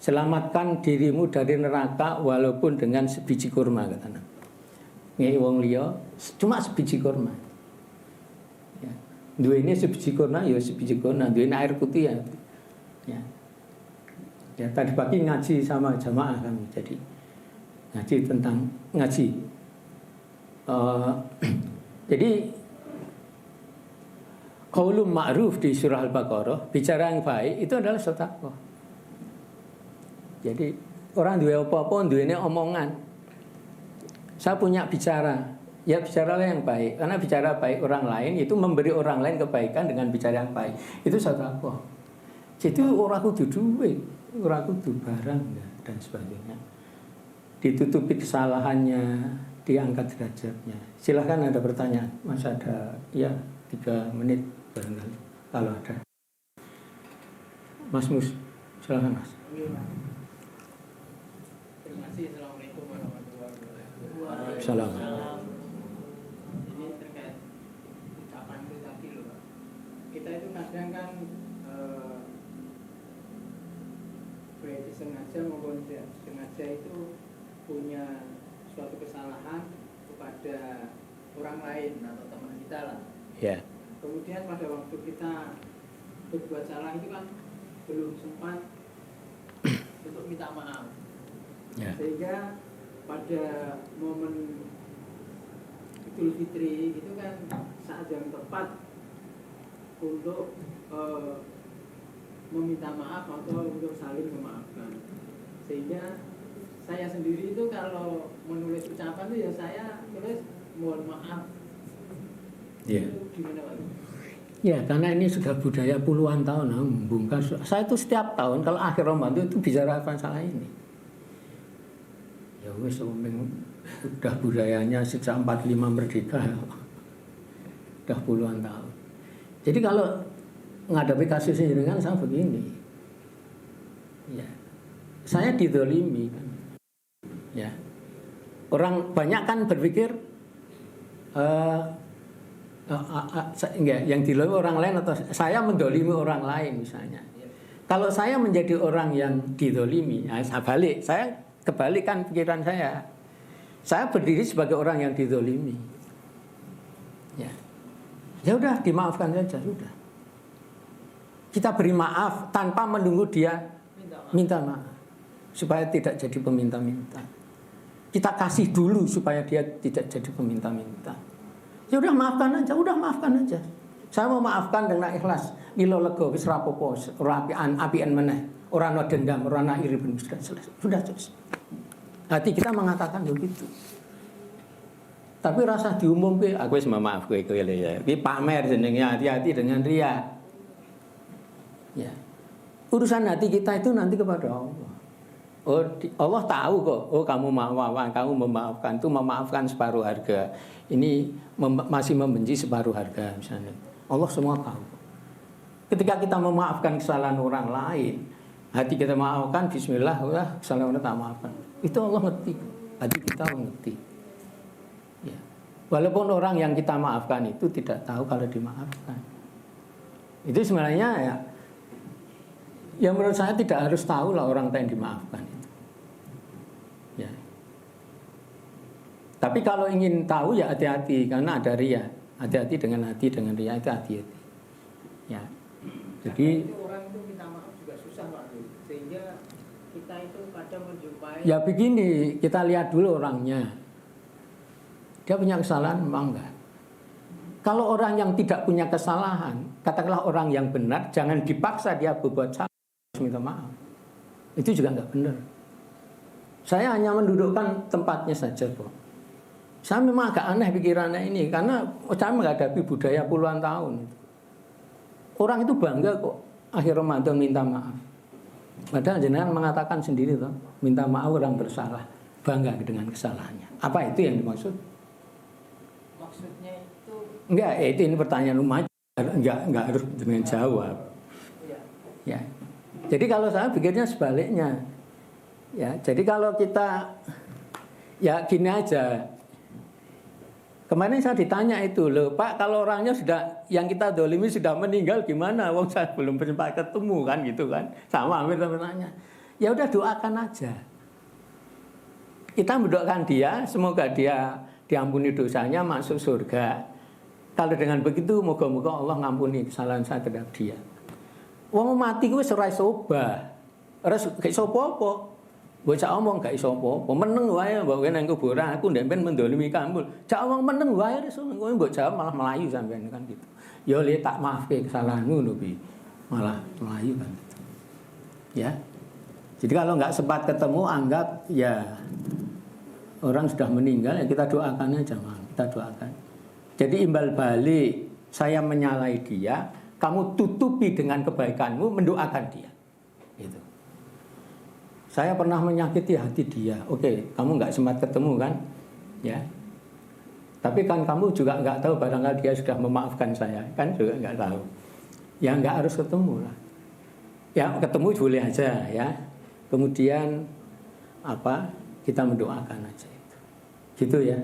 selamatkan dirimu dari neraka walaupun dengan sebiji kurma, kata Nabi. Ngei wong liya cuma sebiji kurma. Ya. Duwene sebiji kurma ya sebiji kurma, duwene air putih ya. Ya. Ya tadi pagi ngaji sama jamaah kami, jadi ngaji tentang ngaji. Jadi qaulun ma'ruf di surah Al-Baqarah, bicara yang baik itu adalah sedekah. Jadi orang duwe apa-apa duwene omongan. Saya punya bicara, ya bicaralah yang baik. Karena bicara baik orang lain itu memberi orang lain kebaikan dengan bicara yang baik. Itu sedekah. Jadi ora kudu duit, ora kudu barang dan sebagainya. Ditutupi kesalahannya, diangkat derajatnya. Silahkan ada pertanyaan. Mas ada ya 3 menit barangkali kalau ada. Mas Mus, silahkan Mas. Terima kasih. Assalamualaikum warahmatullahi wabarakatuh. Salam. Ini terkait ucapan itu tadi loh Pak. Kita itu kadang kan baik sengaja maupun tidak sengaja itu punya suatu kesalahan kepada orang lain atau teman kita lah. Ya. Kemudian pada waktu kita berbuat salah itu kan belum sempat untuk minta maaf. Ya. Sehingga pada momen Idul Fitri itu kan saat yang tepat untuk meminta maaf atau untuk saling memaafkan. Sehingga saya sendiri itu kalau menulis ucapan itu ya saya tulis mohon maaf. Ya. Itu gimana Pak? Ya, karena ini sudah budaya puluhan tahun membungkas. Saya itu setiap tahun kalau akhir Ramadan itu bicara masalah ini. Ya wis udah budayanya sejak 45 merdeka ya. Udah puluhan tahun. Jadi kalau menghadapi kasus ini dengan saya begini, ya saya didolimi kan, ya orang banyak kan berpikir enggak, yang didolimi orang lain atau saya mendolimi orang lain misalnya. Kalau saya menjadi orang yang didolimi, ya saya kebalikan pikiran saya. Saya berdiri sebagai orang yang didolimi. Ya udah dimaafkan saja sudah. Kita beri maaf tanpa menunggu dia minta maaf supaya tidak jadi peminta-minta. Kita kasih dulu supaya dia tidak jadi peminta-minta. Ya udah maafkan aja. Saya mau maafkan dengan ikhlas. Milo lego wis rapopo, ora apian meneh, ora ana dendam, ora ana iri ben sudah selesai. Hati kita mengatakan begitu. Tapi rasa diumumke, aku wis maaf kowe ya. Iki pamer jenenge, hati-hati dengan riya. Ya. Urusan hati kita itu nanti kepada Allah. Oh, Allah tahu kok. Oh, kamu maafkan, kamu memaafkan. Itu memaafkan separuh harga. Ini masih membenci separuh harga misalnya. Allah semua tahu. Ketika kita memaafkan kesalahan orang lain, hati kita maafkan, bismillah, kesalahan orang tak maafkan. Itu Allah ngerti. Hati kita mengerti. Ya. Walaupun orang yang kita maafkan itu tidak tahu kalau dimaafkan. Itu sebenarnya ya menurut saya tidak harus tahu lah orang yang dimaafkan itu. Ya. Tapi kalau ingin tahu ya hati-hati karena ada riya. Hati-hati dengan riya itu hati-hati. Ya. Jadi itu orang itu minta maaf juga susah Pak, sehingga kita itu kadang menjumpai. Ya begini, kita lihat dulu orangnya. Dia punya kesalahan memang enggak? Kalau orang yang tidak punya kesalahan, katakanlah orang yang benar, jangan dipaksa dia berbuat salah, harus minta maaf. Itu juga enggak benar. Saya hanya mendudukkan tempatnya saja kok. Saya memang agak aneh pikirannya ini, karena saya menghadapi budaya puluhan tahun. Orang itu bangga kok akhir Ramadan minta maaf. Padahal jenengan mengatakan sendiri toh, minta maaf orang bersalah, bangga dengan kesalahannya. Apa itu yang dimaksud? Maksudnya itu enggak, itu ini pertanyaan rumah. Enggak harus dengan jawab. Ya. Jadi kalau saya pikirnya sebaliknya. Ya, jadi kalau kita ya gini aja. Kemarin saya ditanya itu, loh Pak, kalau orangnya sudah yang kita dolimi sudah meninggal gimana? Wong saya belum sempat ketemu kan gitu kan. Sama hampir nanya. Ya udah doakan aja. Kita mendoakan dia, semoga dia diampuni dosanya, masuk surga. Kalau dengan begitu, moga-moga Allah ngampuni kesalahan saya terhadap dia. Wong mati kuwi ora iso obah. Ora iso apa-apa. Bocah omong gak iso apa-apa, meneng wae mbok nang kuburan aku ndek ben mendolimi kamu. Cak omong meneng wae wis kowe mbok jawab malah melayu sampean kan gitu. Ya le tak maafke kesalahanmu lho Bi. Malah melayu kan. Ya. Jadi kalau enggak sempat ketemu anggap ya orang sudah meninggal ya kita doakan aja, kita doakan. Jadi imbal balik saya menyalahi dia, kamu tutupi dengan kebaikanmu mendoakan dia. Gitu. Saya pernah menyakiti hati dia. Oke, kamu nggak sempat ketemu kan? Ya. Tapi kan kamu juga nggak tahu barangkali dia sudah memaafkan saya. Kan juga nggak tahu. Ya nggak harus ketemu lah. Ya ketemu boleh aja ya. Kemudian kita mendoakan aja itu. Gitu ya.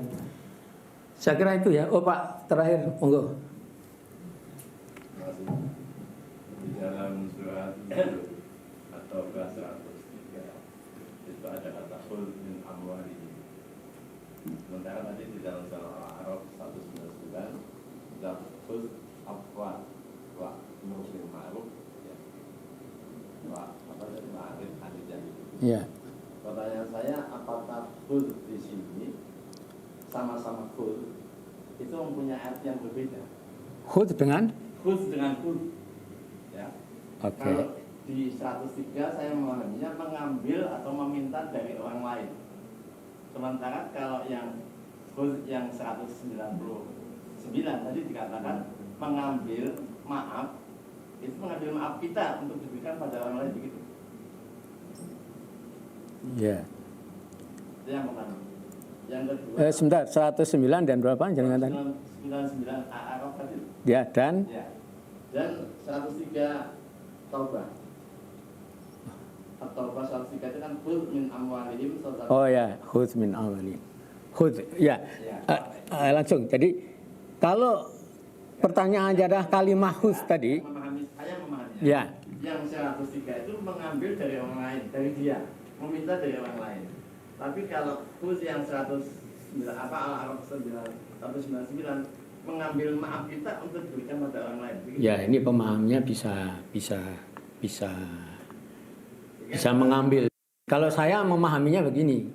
Saya kira itu ya. Oh Pak, terakhir monggo. Di dalam surat atau bahasa itu ada kata khul min amwalihim. Sementara tadi di dalam surah Al-A'raf 199 sudah khul afwan wa musil ma'ruf ya. Ma'rif hadijah. Iya. Pertanyaan saya, apakah khul di sini sama-sama khul itu mempunyai arti yang berbeda? Khul dengan khul. Ya. Oke. Kalau di 103 saya memahaminya mengambil atau meminta dari orang lain. Sementara kalau yang 199 tadi dikatakan mengambil maaf, itu mengambil maaf kita untuk diberikan pada orang lain begitu. Ya. Itu yang pertama. Yang kedua. Sebentar, 109 dan berapa jangan tadi? 99 A'raf tadi. Ya, dan Ya. Dan 103 Taubah. Taubah 103 itu kan khudz min amwalihim sadaqah. oh ya, khudz min awali. Khudz, ya. Langsung. Jadi kalau pertanyaan adalah kalimat khudz tadi, Saya memahaminya. ya. Yang 103 itu mengambil dari orang lain, dari dia, meminta dari orang lain. Tapi kalau khudz yang 109 Al-Araf 199 mengambil maaf kita untuk diberikan pada orang lain. Begitu? Ya, ini pemahamnya bisa mengambil. Kalau saya memahaminya begini.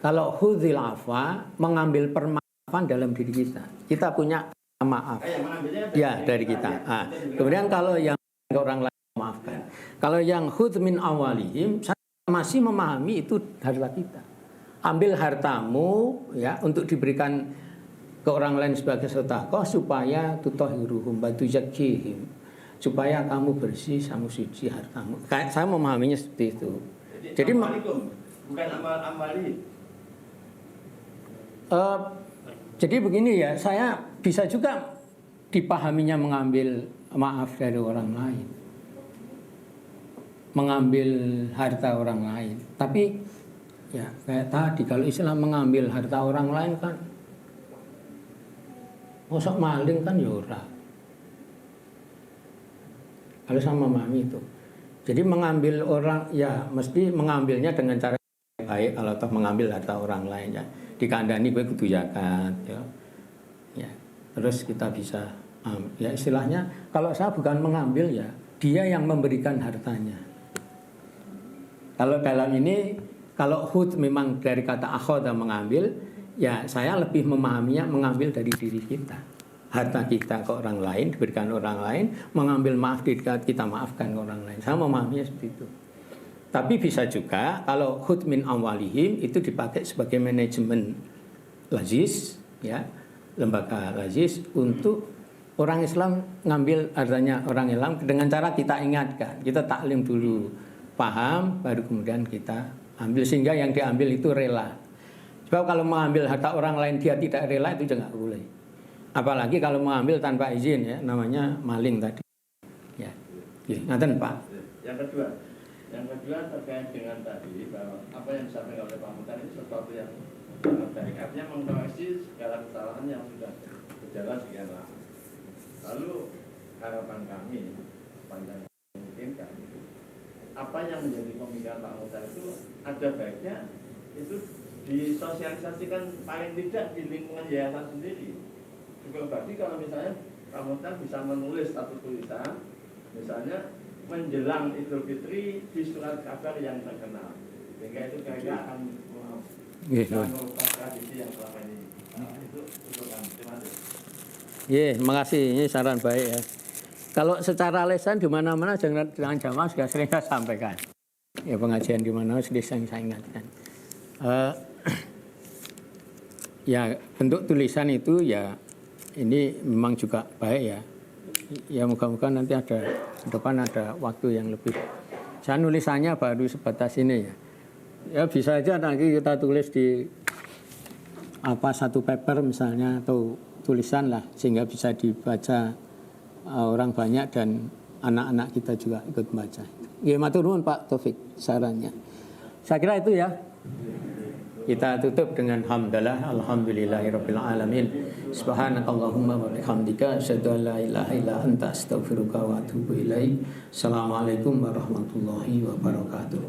Kalau khudzil afwa mengambil permaafan dalam diri kita. Kita punya maaf. Ya, dari kita. Kemudian kalau yang orang lain maafkan. Kalau yang khudz min awalihim, saya masih memahami itu harta kita. Ambil hartamu ya untuk diberikan ke orang lain sebagai sedekah supaya tutahhiruhum wa tuzakkihim, supaya kamu bersih, kamu suci hartamu. Saya memahaminya seperti itu. Jadi bukan amali. Jadi begini ya, saya bisa juga dipahaminya mengambil maaf dari orang lain, mengambil harta orang lain. Tapi ya kayak tadi, kalau Islam mengambil harta orang lain kan mosok maling kan ya ora. Kalau sama memahami itu. Jadi mengambil orang ya mesti mengambilnya dengan cara baik. Kalau toh mengambil harta orang lain ya dikandani gue kudu zakat ya. Ya. Terus kita bisa ya istilahnya kalau saya bukan mengambil ya dia yang memberikan hartanya. Kalau dalam ini kalau khudz memang dari kata akhadha mengambil, ya saya lebih memahaminya mengambil dari diri kita. Harta kita ke orang lain, diberikan orang lain, mengambil maaf kita maafkan ke orang lain. Saya memahaminya seperti itu. Tapi bisa juga kalau khudz min amwalihim itu dipakai sebagai manajemen lazis, ya, lembaga lazis untuk orang Islam ngambil hartanya orang Islam dengan cara kita ingatkan, kita taklim dulu, paham, baru kemudian kita ambil sehingga yang diambil itu rela. Sebab kalau mengambil harta orang lain dia tidak rela itu juga boleh. Apalagi kalau mengambil tanpa izin ya, namanya maling tadi. Ya, ngaten Pak. Yang kedua terkait dengan tadi bahwa apa yang disampaikan oleh Pak Muhtar itu sesuatu yang baik, artinya mengkoreksi segala kesalahan yang sudah berjalan sekian lama. Lalu harapan kami panjang mungkin kami apa yang menjadi pemikiran Pak Muhtar itu ada baiknya itu disosialisasikan paling tidak di lingkungan yayasan sendiri. Juga berarti kalau misalnya Pak Muhtar bisa menulis satu tulisan, misalnya menjelang Idul Fitri di surat kabar yang terkenal, sehingga itu kayaknya akan merupakan tradisi yang selama ini. Itu untuk kami. Terima kasih. Terima kasih. Ini saran baik ya. Kalau secara lisan di mana-mana jangan jamaah sudah sering saya sampaikan. Ya pengajian di mana sering saya ingatkan. Ya bentuk tulisan itu ya ini memang juga baik ya. Ya moga-moga nanti ada ke depan ada waktu yang lebih. Saya nulisannya baru sebatas ini ya. Ya bisa aja nanti kita tulis di satu paper misalnya atau tulisan lah sehingga bisa dibaca orang banyak dan anak-anak kita juga ikut membaca. Ya matur nuwun Pak Taufik sarannya. Saya kira itu ya. Kita tutup dengan hamdalah alhamdulillahirabbil alamin. Subhanakallahumma wa bihamdika asyhadu an la ilaha illa anta astaghfiruka wa atubu ilaik. Assalamualaikum warahmatullahi wabarakatuh.